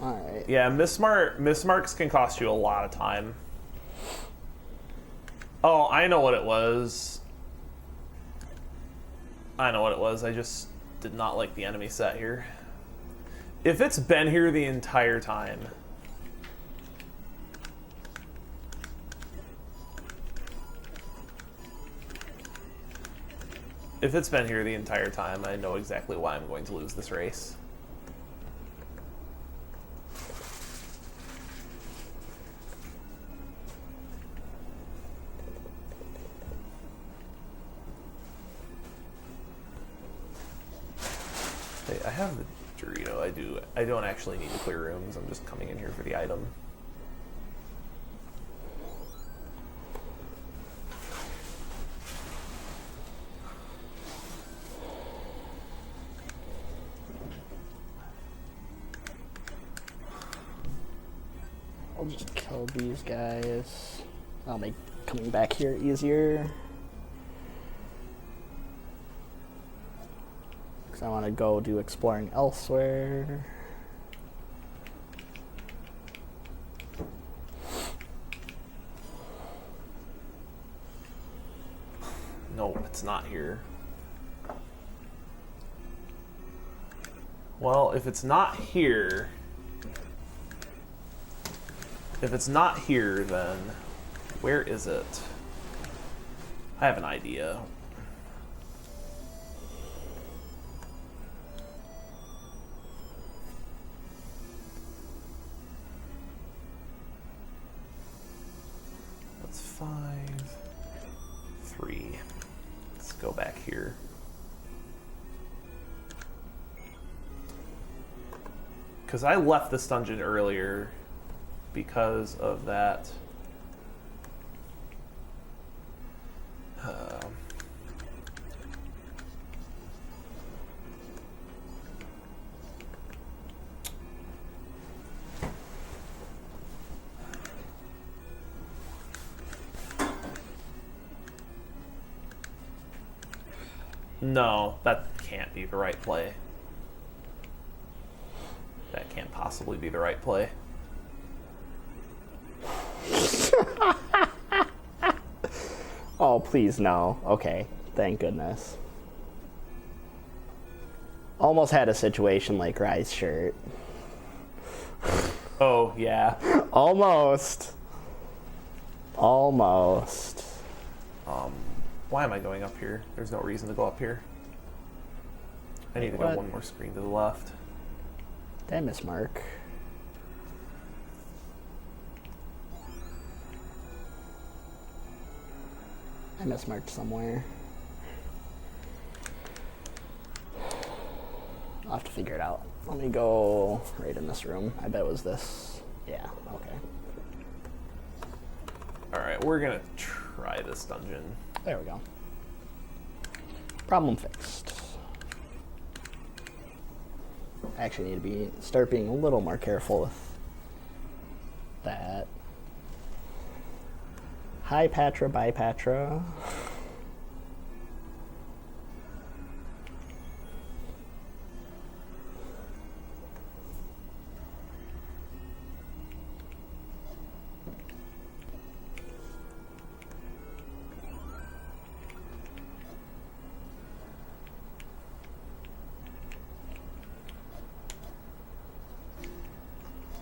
All right. Yeah, mismarks can cost you a lot of time. Oh, I know what it was. I just did not like the enemy set here. If it's been here the entire time... If it's been here the entire time, I know exactly why I'm going to lose this race. Hey, I have the Dorito. I don't actually need to clear rooms. I'm just coming in here for the item. I'll just kill these guys. That'll make coming back here easier. Because I want to go do exploring elsewhere. Nope, it's not here. Well, if it's not here... If it's not here, then where is it? I have an idea. That's 5, 3. Let's go back here. Because I left this dungeon earlier because of that. No, that can't be the right play. That can't possibly be the right play. Oh, please no. Okay, thank goodness. Almost had a situation like Rye's shirt. Oh, yeah. Almost. Almost. Why am I going up here? There's no reason to go up here. I need to go one more screen to the left. Did I miss Mark? I mismarked somewhere. I'll have to figure it out. Let me go right in this room. I bet it was this. Yeah, okay. Alright, we're gonna try this dungeon. There we go. Problem fixed. I actually need to start being a little more careful with that. Hi Patra, bye Patra.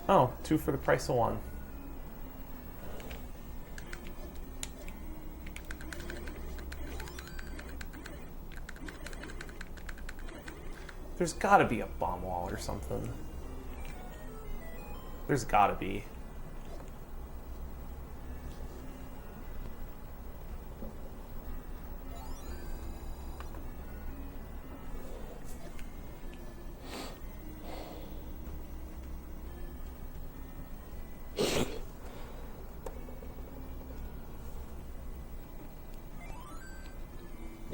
Oh, 2 for the price of 1. There's gotta be a bomb wall or something. There's gotta be.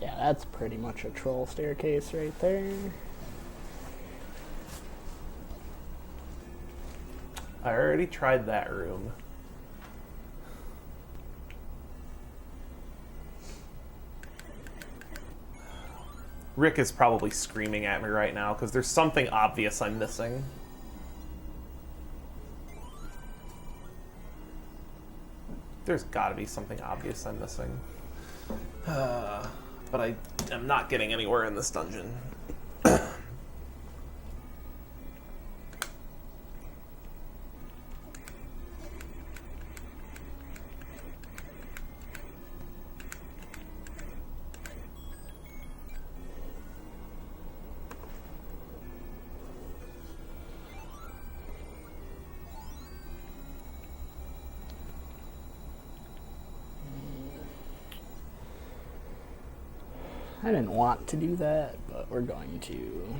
Yeah, that's pretty much a troll staircase right there. I already tried that room. Rick is probably screaming at me right now because there's something obvious I'm missing. There's got to be something obvious I'm missing. But I am not getting anywhere in this dungeon. I didn't want to do that, but we're going to.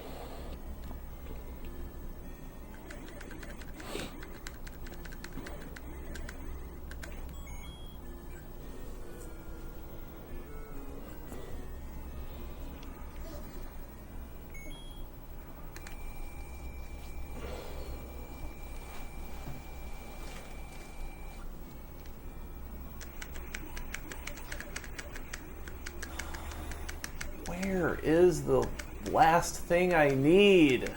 Where is the last thing I need?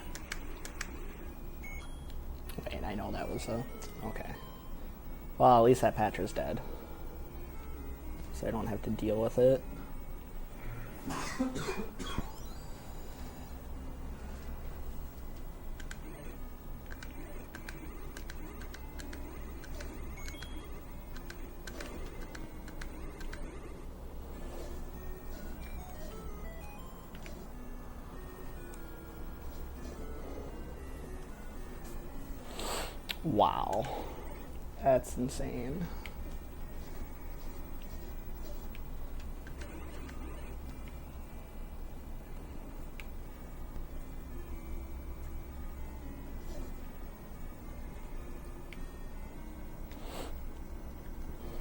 Wait, I know that was a... Okay. Well, at least that Patra's dead. So I don't have to deal with it. Wow. That's insane.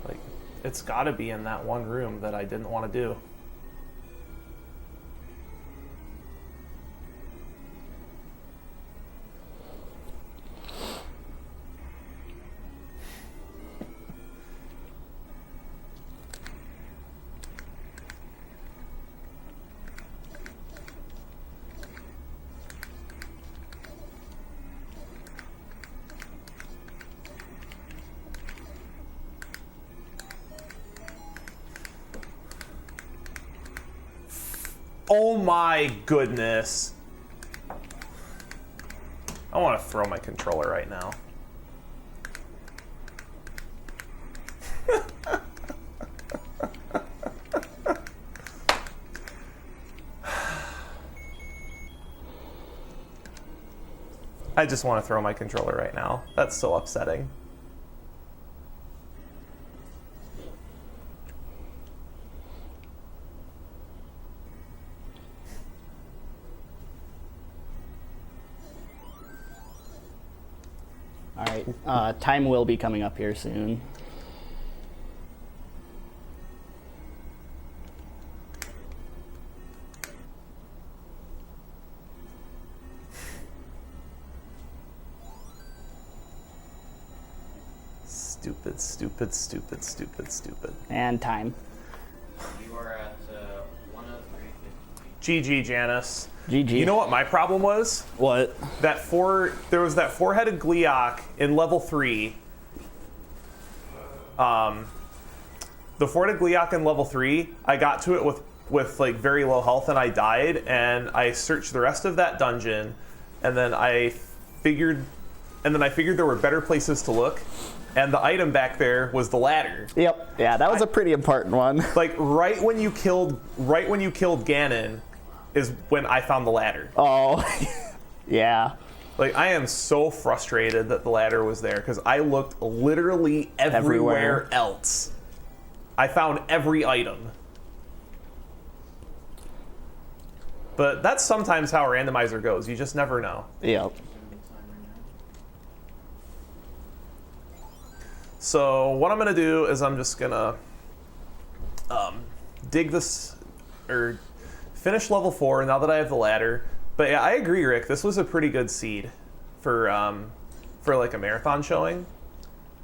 Like, it's got to be in that one room that I didn't want to do. Oh my goodness. I want to throw my controller right now. I just want to throw my controller right now. That's so upsetting. Alright, time will be coming up here soon. Stupid, stupid, stupid, stupid, stupid. And time. You are at 103.50. GG, Janus. GG. You know what my problem was? What? There was that four-headed Gleeok in level 3. The four-headed Gleeok in level 3, I got to it with like very low health and I died, and I searched the rest of that dungeon, and then I figured there were better places to look, and the item back there was the ladder. Yep. Yeah, that was a pretty important one. Like right when you killed Ganon is when I found the ladder. Oh, yeah. Like, I am so frustrated that the ladder was there because I looked literally everywhere else. I found every item. But that's sometimes how a randomizer goes. You just never know. Yep. So what I'm going to do is I'm just going to dig this, or finish level 4 now that I have the ladder. But yeah, I agree, Rick. This was a pretty good seed for like a marathon showing.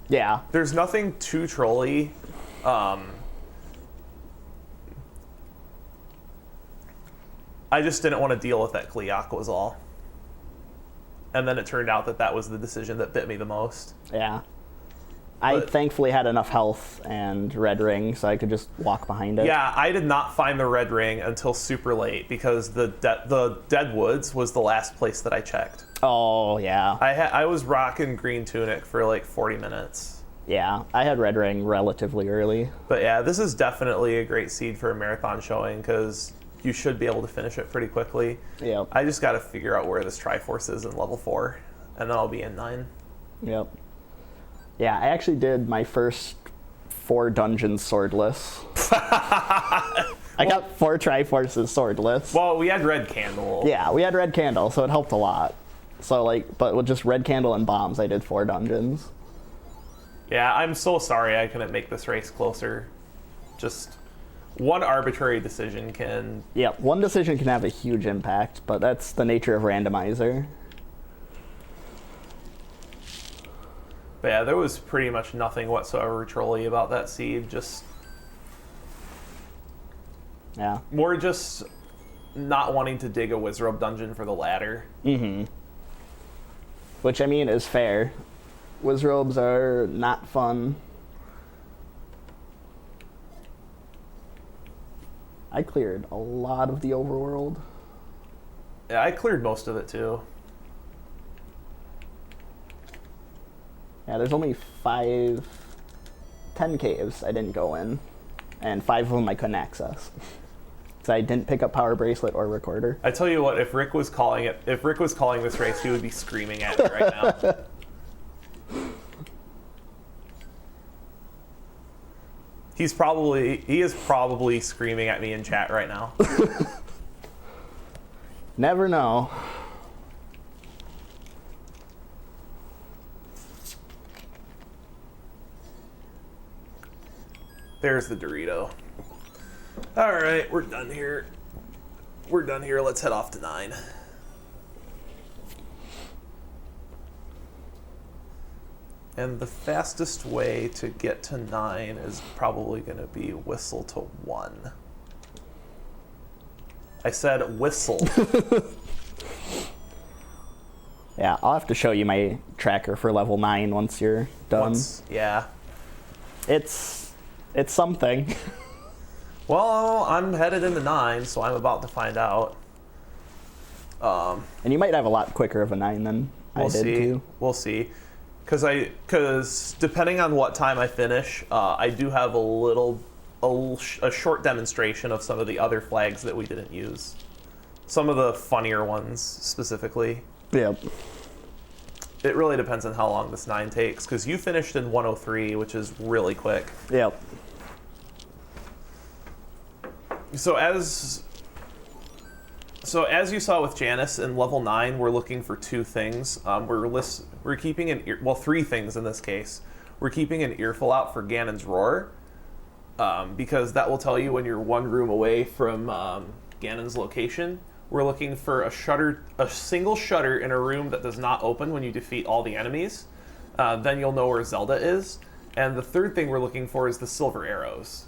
Yeah. There's nothing too trolly. I just didn't want to deal with that Kliok was all. And then it turned out that that was the decision that bit me the most. Yeah. I But- thankfully had enough health and red ring, so I could just walk behind it. Yeah, I did not find the red ring until super late because the Dead Woods was the last place that I checked. Oh, yeah. I was rocking green tunic for like 40 minutes. Yeah, I had red ring relatively early. But yeah, this is definitely a great seed for a marathon showing because you should be able to finish it pretty quickly. Yep. I just got to figure out where this Triforce is in level 4, and then I'll be in 9. Yep. Yeah, I actually did my first 4 dungeons swordless. I got 4 Triforces swordless. Well, we had red candle. Yeah, we had red candle, so it helped a lot. So like, but with just red candle and bombs, I did 4 dungeons. Yeah, I'm so sorry I couldn't make this race closer. Just one arbitrary decision can... Yep, one decision can have a huge impact, but that's the nature of randomizer. But yeah, there was pretty much nothing whatsoever trolly about that seed. Just Yeah. more just not wanting to dig a Wizrobe dungeon for the ladder. Mm-hmm. Which, I mean, is fair. Wizrobes are not fun. I cleared a lot of the overworld. Yeah, I cleared most of it too. Yeah, there's only 10 caves I didn't go in, and 5 of them I couldn't access. So I didn't pick up Power Bracelet or Recorder. I tell you what, if Rick was calling this race, he would be screaming at me right now. He is probably screaming at me in chat right now. Never know. There's the Dorito. All right, we're done here. Let's head off to 9. And the fastest way to get to 9 is probably going to be whistle to 1. I said whistle. Yeah, I'll have to show you my tracker for level 9 once you're done. Yeah. It's something. Well, I'm headed into 9, so I'm about to find out. And you might have a lot quicker of a 9 than I did too. We'll see. Because depending on what time I finish, I do have a short demonstration of some of the other flags that we didn't use. Some of the funnier ones, specifically. Yep. It really depends on how long this 9 takes, because you finished in 103, which is really quick. Yep. So as you saw with Janus in level 9, we're looking for 2 things. We're keeping an 3 things in this case. We're keeping an earful out for Ganon's Roar, because that will tell you when you're 1 room away from Ganon's location. We're looking for a single shutter in a room that does not open when you defeat all the enemies. Then you'll know where Zelda is. And the 3rd thing we're looking for is the silver arrows,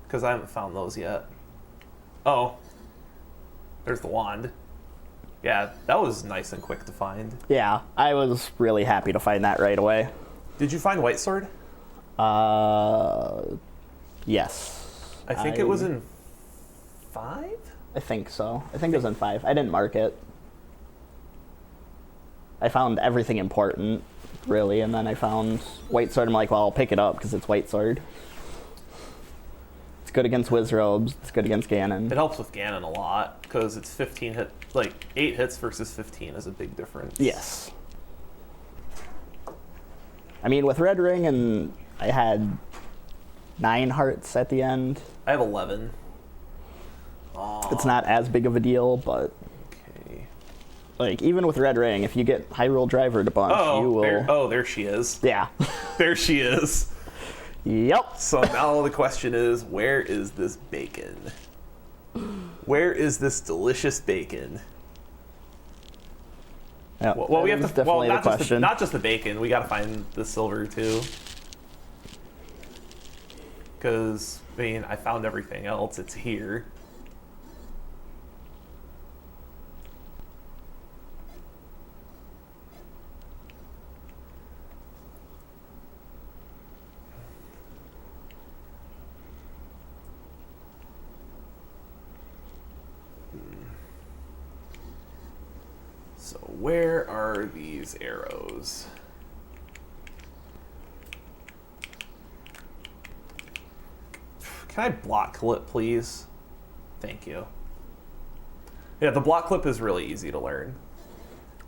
because I haven't found those yet. Oh, there's the wand. Yeah, that was nice and quick to find. Yeah, I was really happy to find that right away. Did you find White Sword? Yes. I think it was in 5? I think so. I think it was in 5. I didn't mark it. I found everything important, really, and then I found White Sword. I'm like, well, I'll pick it up because it's White Sword. It's good against Wizrobes. It's good against Ganon. It helps with Ganon a lot, because it's 15 hit, like 8 hits versus 15 is a big difference. Yes. I mean, with Red Ring, and I had 9 hearts at the end. I have 11. Oh, It's not as big of a deal, but okay. like even with Red Ring, if you get Hyrule Driver to bunch, you will. There she is. Yeah. There she is. Yep. So now the question is, where is this bacon? Where is this delicious bacon? Yep. Well, we have That is to. Well, definitely the question. not just the bacon. We got to find the silver too. because, I mean, I found everything else. It's here. So where are these arrows? Can I block clip, please? Thank you. Yeah, the block clip is really easy to learn.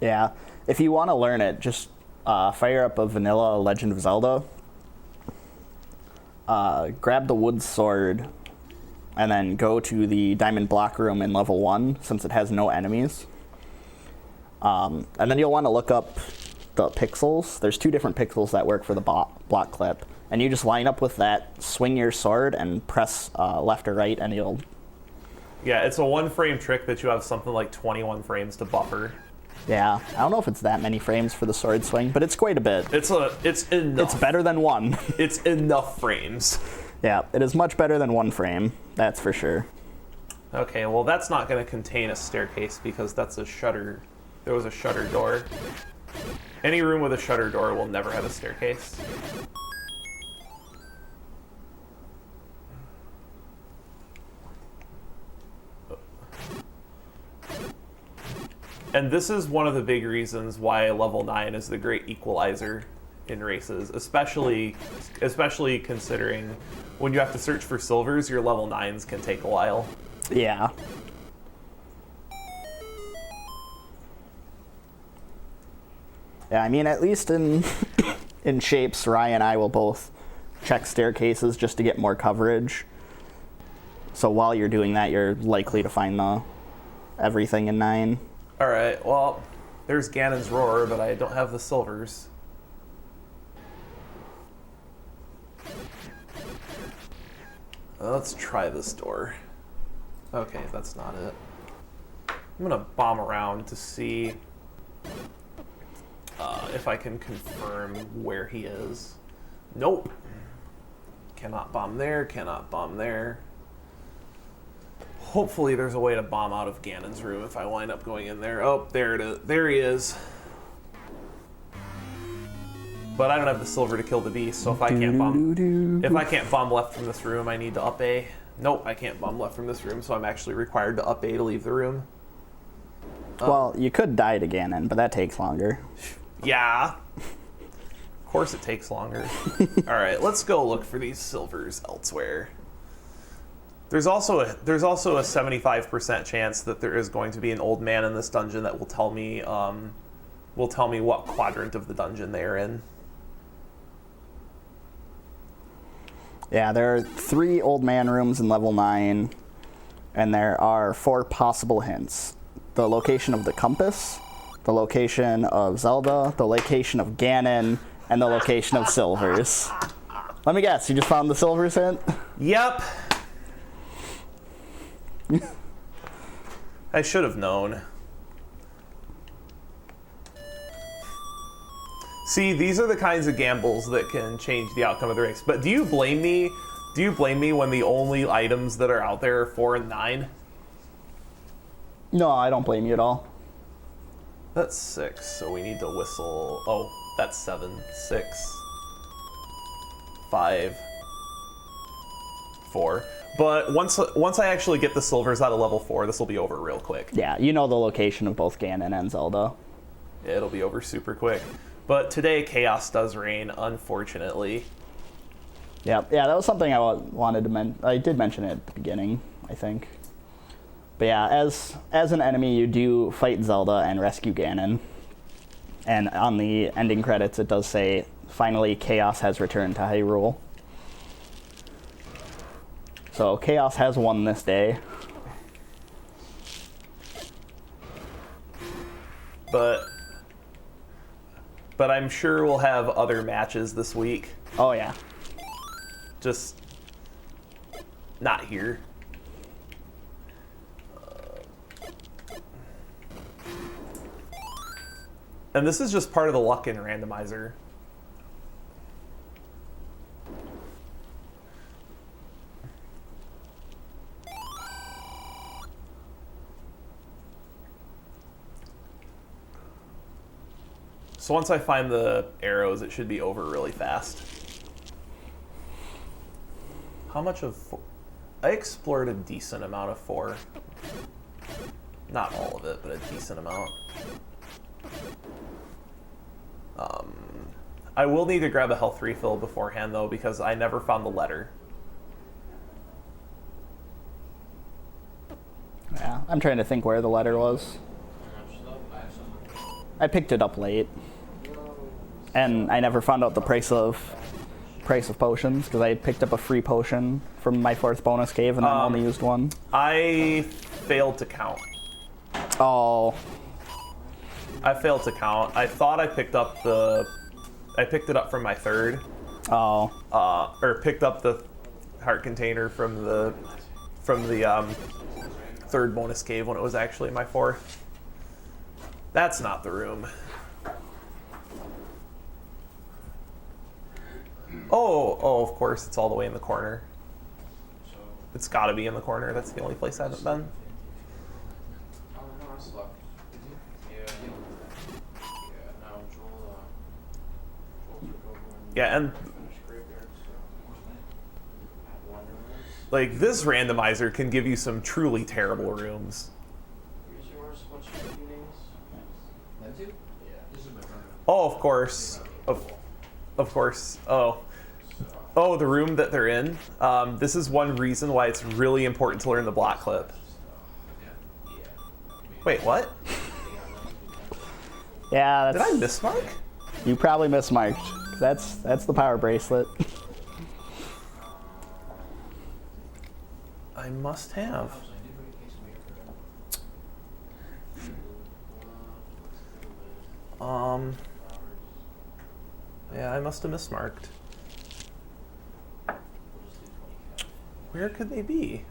Yeah, if you want to learn it, just fire up a vanilla Legend of Zelda. Grab the wood sword, and then go to the diamond block room in level 1, since it has no enemies. And then you'll want to look up the pixels. There's 2 different pixels that work for the block clip. And you just line up with that, swing your sword, and press left or right, and you'll... Yeah, it's a 1-frame trick that you have something like 21 frames to buffer. Yeah, I don't know if it's that many frames for the sword swing, but it's quite a bit. It's enough. It's better than 1. It's enough frames. Yeah, it is much better than 1 frame, that's for sure. Okay, well that's not going to contain a staircase because that's a shutter. There was a shutter door. Any room with a shutter door will never have a staircase. And this is one of the big reasons why level 9 is the great equalizer in races, especially considering when you have to search for silvers, your level 9s can take a while. Yeah. Yeah, I mean, at least in in shapes, Ryan and I will both check staircases just to get more coverage. So while you're doing that, you're likely to find everything in 9. All right, well, there's Ganon's Roar, but I don't have the silvers. Let's try this door. Okay, that's not it. I'm gonna bomb around to see if I can confirm where he is. Nope. Cannot bomb there, cannot bomb there. Hopefully there's a way to bomb out of Ganon's room if I wind up going in there. Oh, there it is. There he is. But I don't have the silver to kill the beast, so if I can't bomb left from this room, I need to up A. Nope, I can't bomb left from this room, so I'm actually required to up A to leave the room. Well, you could die to Ganon, but that takes longer. Yeah. Of course it takes longer. All right, let's go look for these silvers elsewhere. There's also a 75% chance that there is going to be an old man in this dungeon that will tell me what quadrant of the dungeon they are in. Yeah, there are 3 old man rooms in level 9, and there are 4 possible hints. The location of the compass, the location of Zelda, the location of Ganon, and the location of silvers. Let me guess, you just found the silvers hint? Yep. I should have known. See, these are the kinds of gambles that can change the outcome of the race. But do you blame me? Do you blame me when the only items that are out there are 4 and 9? No, I don't blame you at all. That's 6, so we need to whistle. Oh, that's 7. 6, 5, 4. But once I actually get the silvers out of level 4, this will be over real quick. Yeah, you know the location of both Ganon and Zelda. It'll be over super quick. But today, chaos does reign, unfortunately. Yeah, that was something I wanted to mention. I did mention it at the beginning, I think. But yeah, as an enemy, you do fight Zelda and rescue Ganon. And on the ending credits, it does say, finally, chaos has returned to Hyrule. So chaos has won this day. But I'm sure we'll have other matches this week. Oh yeah. Just not here. And this is just part of the luck in Randomizer. So once I find the arrows, it should be over really fast. How much of... I explored a decent amount of 4. Not all of it, but a decent amount. I will need to grab a health refill beforehand, though, because I never found the letter. Yeah, I'm trying to think where the letter was. I picked it up late, and I never found out the price of potions because I picked up a free potion from my 4th bonus cave and then only used one. I failed to count. Oh. I failed to count. I thought I picked up I picked it up from my 3rd. Oh. Or picked up the heart container from the 3rd bonus cave when it was actually my 4th. That's not the room. Oh, of course, it's all the way in the corner. It's got to be in the corner. That's the only place I haven't been. Oh, no, I slept. Yeah, no, Joel took over and Yeah, and finished graveyard, so Wonderlands. like this randomizer can give you some truly terrible rooms. Here's yours. What's your names? Them two? Yeah. This is my friend. Oh, of course. Of course. Oh, the room that they're in. This is one reason why it's really important to learn the block clip. Wait, what? Yeah, Did that's... I mismark? You probably mismarked. That's the power bracelet. I must have. Yeah, I must have mismarked. Where could they be?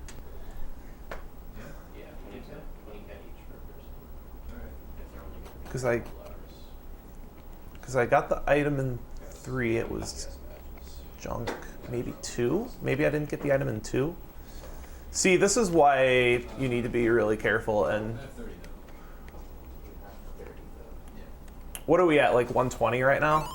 Yeah, 20 cat each per person. Alright. If they're only gonna be Because I got the item in 3, it was junk. Maybe 2? Maybe I didn't get the item in 2? See, this is why you need to be really careful. And I have 30 though. Yeah. what are we at, like 120 right now?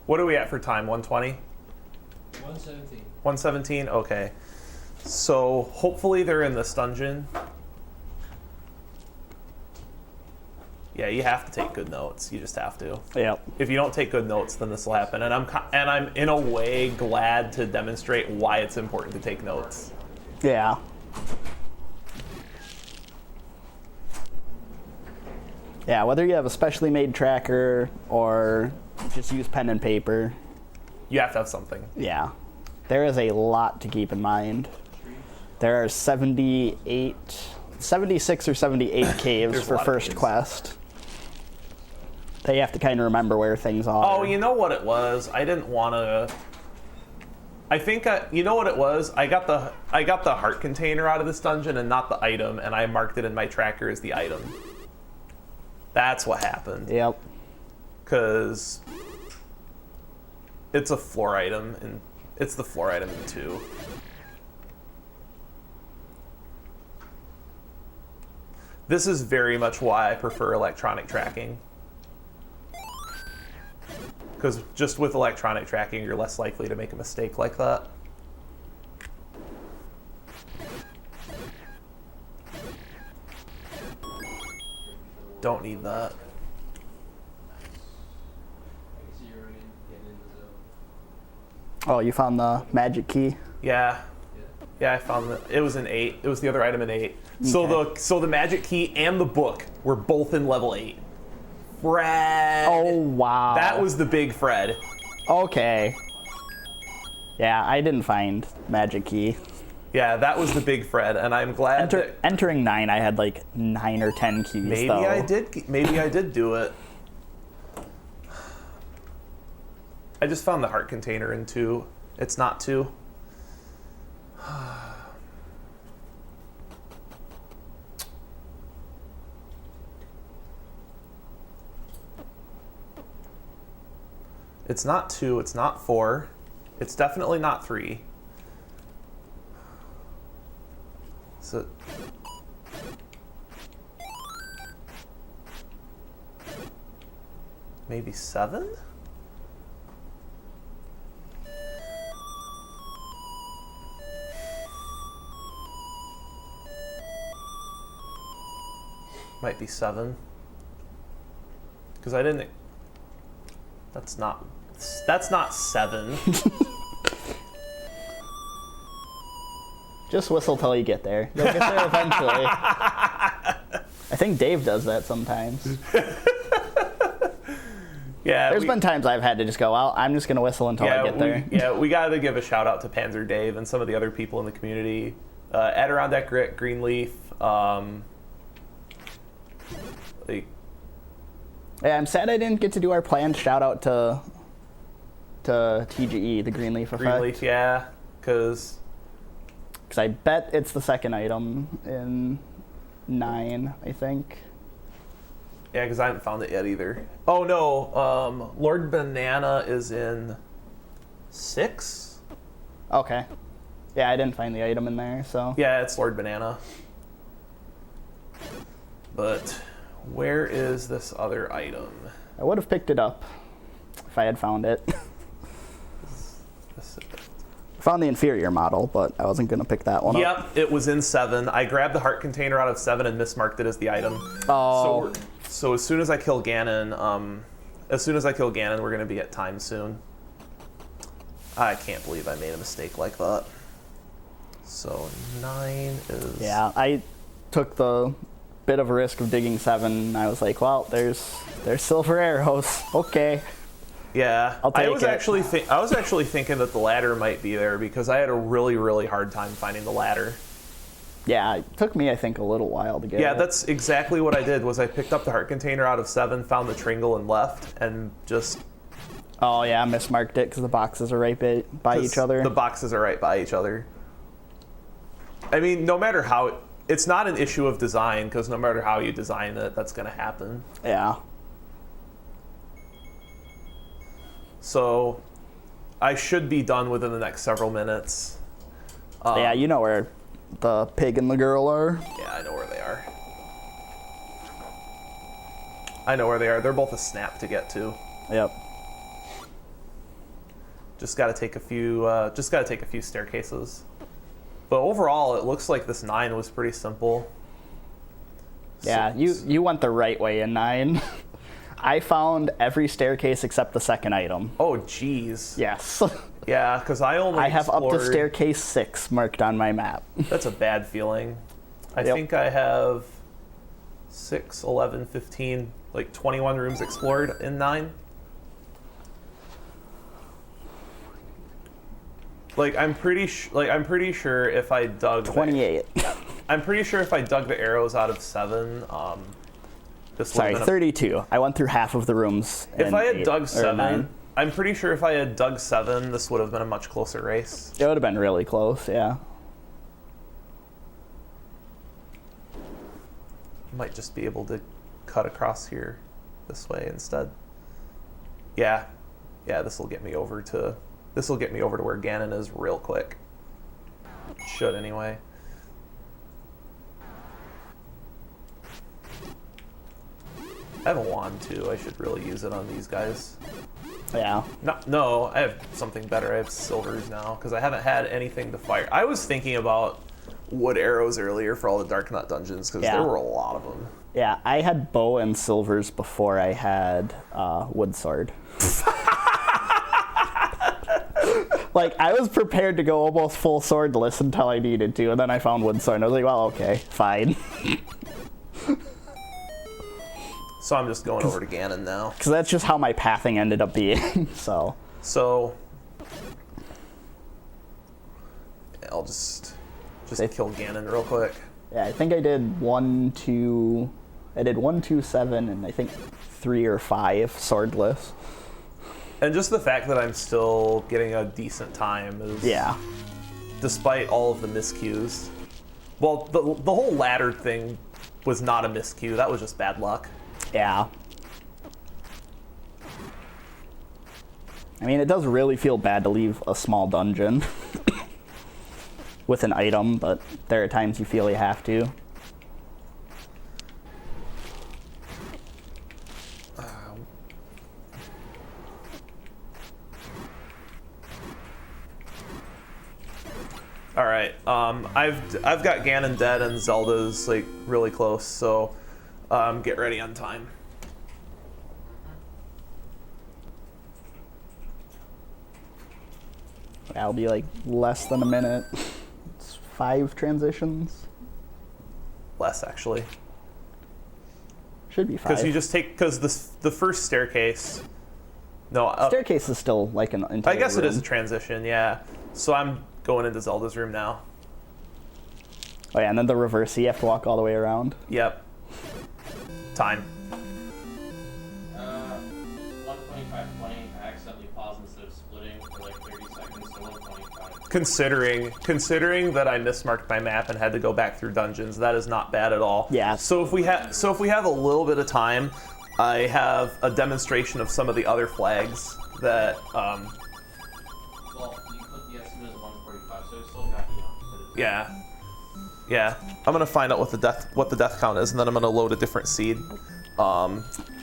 What are we at for time? 120? 117. 117? Okay. So hopefully they're in this dungeon. Yeah, you have to take good notes. You just have to. Yep. If you don't take good notes, then this will happen. And I'm in a way glad to demonstrate why it's important to take notes. Yeah. Yeah, whether you have a specially made tracker or just use pen and paper. You have to have something. Yeah. There is a lot to keep in mind. There are 76 or 78 caves There's a for lot of first caves. quest. That you have to kind of remember where things are. Oh, you know what it was? I didn't want to. I think you know what it was. I got the heart container out of this dungeon and not the item, and I marked it in my tracker as the item. That's what happened. Yep. Because it's a floor item, and it's the floor item in 2. This is very much why I prefer electronic tracking. Because just with electronic tracking, you're less likely to make a mistake like that. Don't need that. I can see you're already getting into the zone. Oh, you found the magic key? Yeah. Yeah. Yeah, I found that. It was an 8. It was the other item in 8. So the magic key and the book were both in level 8. Fred. Oh, wow. That was the big Fred. Okay. Yeah, I didn't find magic key. Yeah, that was the big Fred, and I'm glad that Entering 9, I had like 9 or 10 keys, maybe though. I did do it. I just found the heart container in 2. It's not 2. It's not 2, it's not 4. It's definitely not 3. Is it? Maybe 7? Might be 7. Because I didn't. That's not 7. Just whistle till you get there. You'll get there eventually. I think Dave does that sometimes. Yeah. There's been times I've had to just go, well, I'm just going to whistle until I get there. We got to give a shout out to Panzer Dave and some of the other people in the community. Adirondack Grit, Greenleaf. Yeah, I'm sad I didn't get to do our planned shout out to TGE, the Greenleaf effect. Greenleaf, yeah. Because I bet it's the second item in 9, I think. Yeah, because I haven't found it yet either. Oh no, Lord Banana is in 6? Okay. Yeah, I didn't find the item in there, so. Yeah, it's Lord Banana. But where is this other item? I would have picked it up if I had found it. Found the inferior model, but I wasn't going to pick that one up. Yep, it was in 7. I grabbed the heart container out of 7 and mismarked it as the item. Oh. So as soon as I kill Ganon, we're going to be at time soon. I can't believe I made a mistake like that. So 9 is... Yeah, I took the bit of a risk of digging 7, and I was like, well, there's silver arrows. Okay. Yeah, I'll take I was it. actually thinking that the ladder might be there because I had a really, really hard time finding the ladder. Yeah, it took me, I think, a little while to get Yeah, it. that's exactly what I did. Was I picked up the heart container out of 7, found the Tringle, and left, and just... Oh, yeah, I mismarked it because the boxes are right by each other. The boxes are right by each other. I mean, no matter how... It's not an issue of design, because no matter how you design it, that's going to happen. Yeah. So, I should be done within the next several minutes. Yeah, you know where the pig and the girl are. Yeah, I know where they are. I know where they are. They're both a snap to get to. Yep. Just got to take a few staircases. But overall, it looks like this 9 was pretty simple. Yeah, you went the right way in 9. I found every staircase except the second item. Oh, jeez. Yes. Yeah, because I have up to explored- staircase 6 marked on my map. That's a bad feeling. I Yep. think I have 6, 11, 15, like 21 rooms explored in 9. I'm pretty sure if I dug 28. I'm pretty sure if I dug the arrows out of 7, this would Sorry, have been 32. I went through half of the rooms. If in I had 8 dug or 7, 9. I'm pretty sure if I had dug 7, this would have been a much closer race. It would have been really close, yeah. Might just be able to cut across here this way instead. Yeah, this will get me over to where Ganon is real quick. Should anyway. I have a wand too. I should really use it on these guys. Yeah. No, I have something better. I have silvers now because I haven't had anything to fire. I was thinking about wood arrows earlier for all the Dark Knot dungeons because there were a lot of them. Yeah, I had bow and silvers before I had wood sword. I was prepared to go almost full swordless until I needed to, and then I found wood sword, and I was like, well, okay, fine. So I'm just going over to Ganon now. Because that's just how my pathing ended up being, so. I'll just kill Ganon real quick. Yeah, I think I did 1, 2, 7, and I think 3 or 5 swordless. And just the fact that I'm still getting a decent time is... Yeah. Despite all of the miscues. Well, the whole ladder thing was not a miscue. That was just bad luck. Yeah. I mean, it does really feel bad to leave a small dungeon. with an item, but there are times you feel you have to. All right. I've got Ganon dead and Zelda's like really close, so get ready on time. That'll be like less than a minute. It's 5 transitions. Less actually, Should be 5. because you just take the first staircase. No, Staircase is still like an entire I guess it is a room. transition. Yeah. So I'm going into Zelda's room now. Oh yeah, and then the reverse, you have to walk all the way around. Yep. Time. 125:20. I accidentally paused instead of splitting for like 30 seconds, so 125. Considering that I mismarked my map and had to go back through dungeons, that is not bad at all. Yeah. So if we have a little bit of time, I have a demonstration of some of the other flags that. Well, you put the estimate as 145, so it's still got Yeah. Yeah. I'm gonna find out what the death count is, and then I'm gonna load a different seed.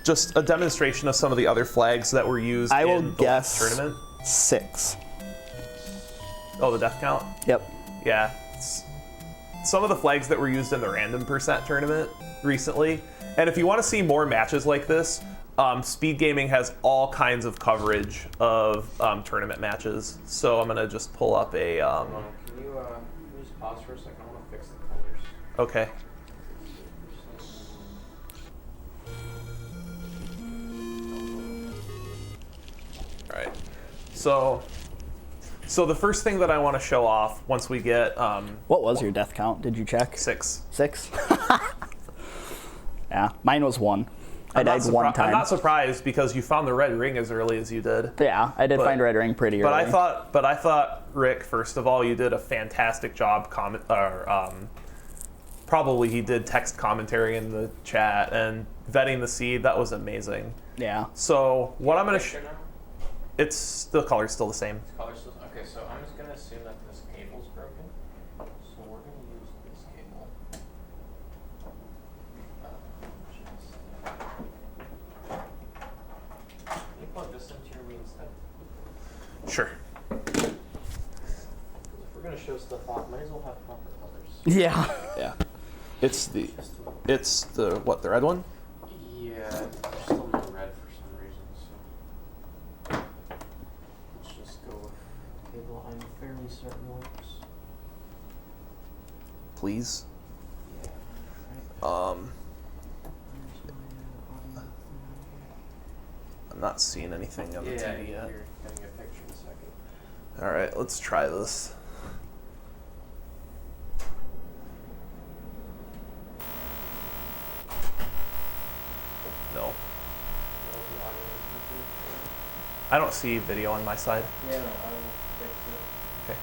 Just a demonstration of some of the other flags that were used I will in the guess tournament. 6. Oh, the death count? Yep. Yeah. Some of the flags that were used in the random percent tournament recently. And if you want to see more matches like this, Speed Gaming has all kinds of coverage of tournament matches. So I'm gonna just pull up a. Can you just pause for a second? I want to fix the colors. Okay. All right. So the first thing that I want to show off once we get What was your death count? Did you check? 6. 6? Yeah, mine was 1. I died one time. I'm not surprised because you found the red ring as early as you did. Yeah, I did find red ring pretty early. But I thought, Rick, first of all, you did a fantastic job. Probably he did text commentary in the chat and vetting the seed. That was amazing. Yeah. So what I'm gonna, Picture now? it's the color's still the same. Colors still, okay, so I'm just gonna assume that this cable's broken. So we're gonna use this cable. Can you plug this into your Wii instead? Sure. Because if we're gonna show stuff off, might as well have proper colors. Yeah. Yeah. It's the what, the red one? Yeah, there's still no red for some reason, so let's just go with cable I'm fairly certain works. Please. Yeah. Right. Where's my audio? I'm not seeing anything on the Yeah, TV yet. you're getting a picture in a second. All right, let's try this. No, Well, the audio is not good. I don't see video on my side. Yeah, no, I will fix it. Okay.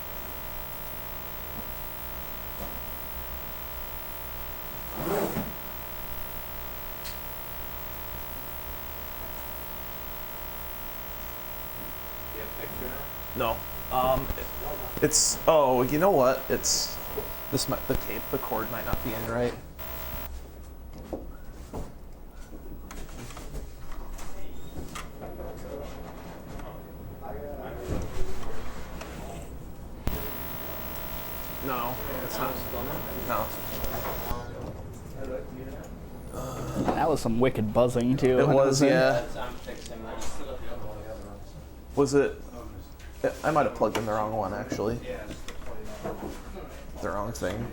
Do you have a picture now? No. It's oh, you know what? It's this might the cord might not be in right. No, it's not. No. That was some wicked buzzing too. It when was, in. yeah. I'm fixing that. Still got the other ones. Was it? I might have plugged in the wrong one actually. The wrong thing.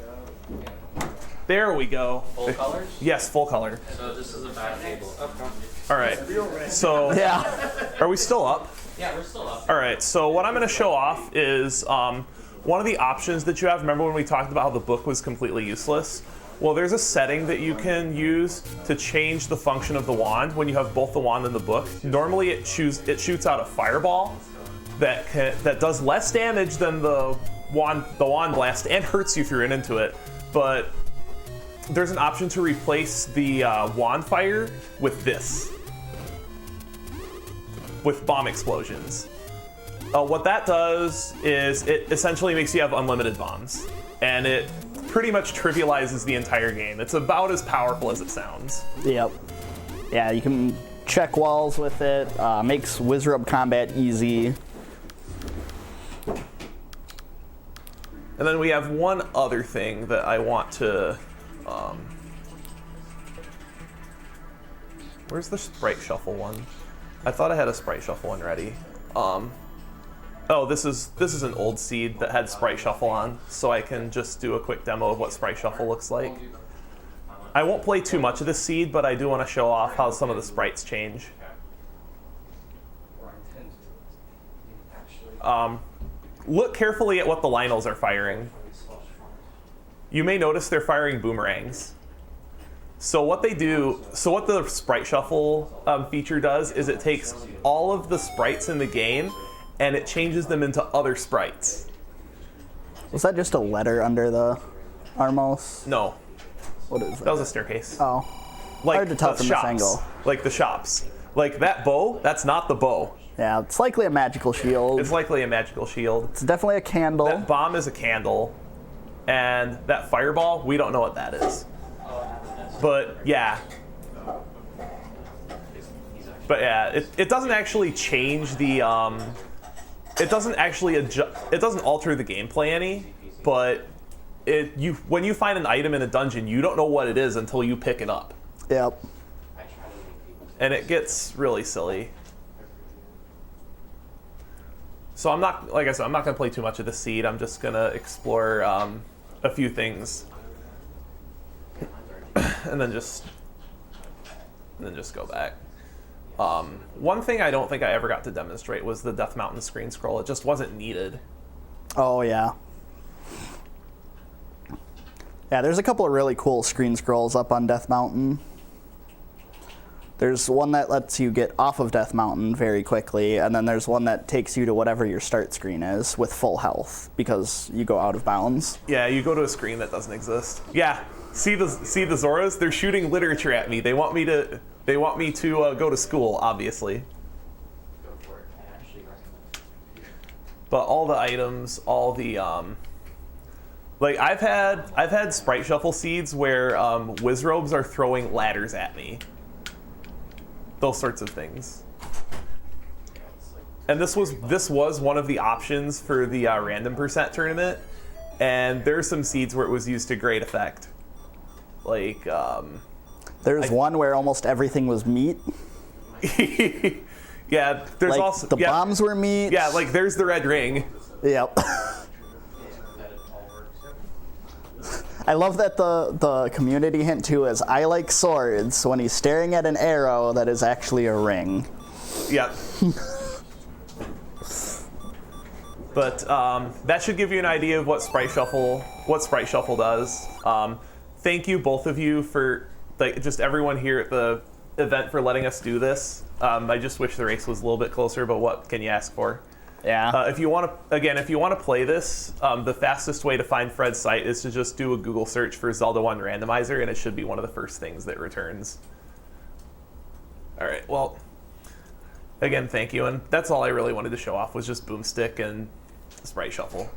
There we go. Full colors? Yes, full color. So this is a bad cable. Okay. All right. So Yeah. are we still up? Yeah, we're still up. All right, so what I'm going to show off is one of the options that you have. Remember when we talked about how the book was completely useless? Well, there's a setting that you can use to change the function of the wand when you have both the wand and the book. Normally it shoots out a fireball that does less damage than the wand blast and hurts you if you run into it. But there's an option to replace the wand fire with this. With bomb explosions. What that does is it essentially makes you have unlimited bombs. and it pretty much trivializes the entire game. It's about as powerful as it sounds. Yep. Yeah, you can check walls with it. Makes Wizrub combat easy. And then we have one other thing that I want to... where's the sprite shuffle one? I thought I had a sprite shuffle one ready. Oh, this is an old seed that had sprite shuffle on, so I can just do a quick demo of what sprite shuffle looks like. I won't play too much of this seed, but I do want to show off how some of the sprites change. Look carefully at what the Lionels are firing. You may notice they're firing boomerangs. So what they do, so what the sprite shuffle feature does is it takes all of the sprites in the game and it changes them into other sprites. Was that just a letter under the Armos? No, What is that? that was a staircase. Oh. Like Hard to tell the from this shops. angle. Like the shops. Like that bow, that's not the bow. Yeah, it's likely a magical shield. It's likely a magical shield. It's definitely a candle. That bomb is a candle. And that fireball, we don't know what that is. But yeah. But yeah, it doesn't actually change the it doesn't actually it doesn't alter the gameplay any, but when you find an item in a dungeon, you don't know what it is until you pick it up. Yep. And it gets really silly. So I'm not, like I said, I'm not going to play too much of the seed. I'm just going to explore a few things. and then just go back. One thing I don't think I ever got to demonstrate was the Death Mountain screen scroll. It just wasn't needed. Oh, yeah. Yeah, there's a couple of really cool screen scrolls up on Death Mountain. There's one that lets you get off of Death Mountain very quickly, and then there's one that takes you to whatever your start screen is with full health because you go out of bounds. Yeah, you go to a screen that doesn't exist. Yeah, see the Zoras? They're shooting literature at me. They want me to go to school, obviously. Go for it. I actually recommend. But all the items, all the like I've had sprite shuffle seeds where Wizrobes are throwing ladders at me. Those sorts of things. And this was one of the options for the random percent tournament, and there's some seeds where it was used to great effect. Like There's one where almost everything was meat. yeah, there's Like also the bombs were meat. Yeah, like there's the red ring. Yep. I love that the community hint too is I like swords when he's staring at an arrow that is actually a ring. Yep. But that should give you an idea of what Sprite Shuffle does. Thank you both of you for just everyone here at the event for letting us do this. I just wish the race was a little bit closer, but what can you ask for? Yeah. If you want to play this, the fastest way to find Fred's site is to just do a Google search for Zelda 1 Randomizer, and it should be one of the first things that returns. All right, well, again, thank you, and that's all I really wanted to show off was just Boomstick and Sprite Shuffle.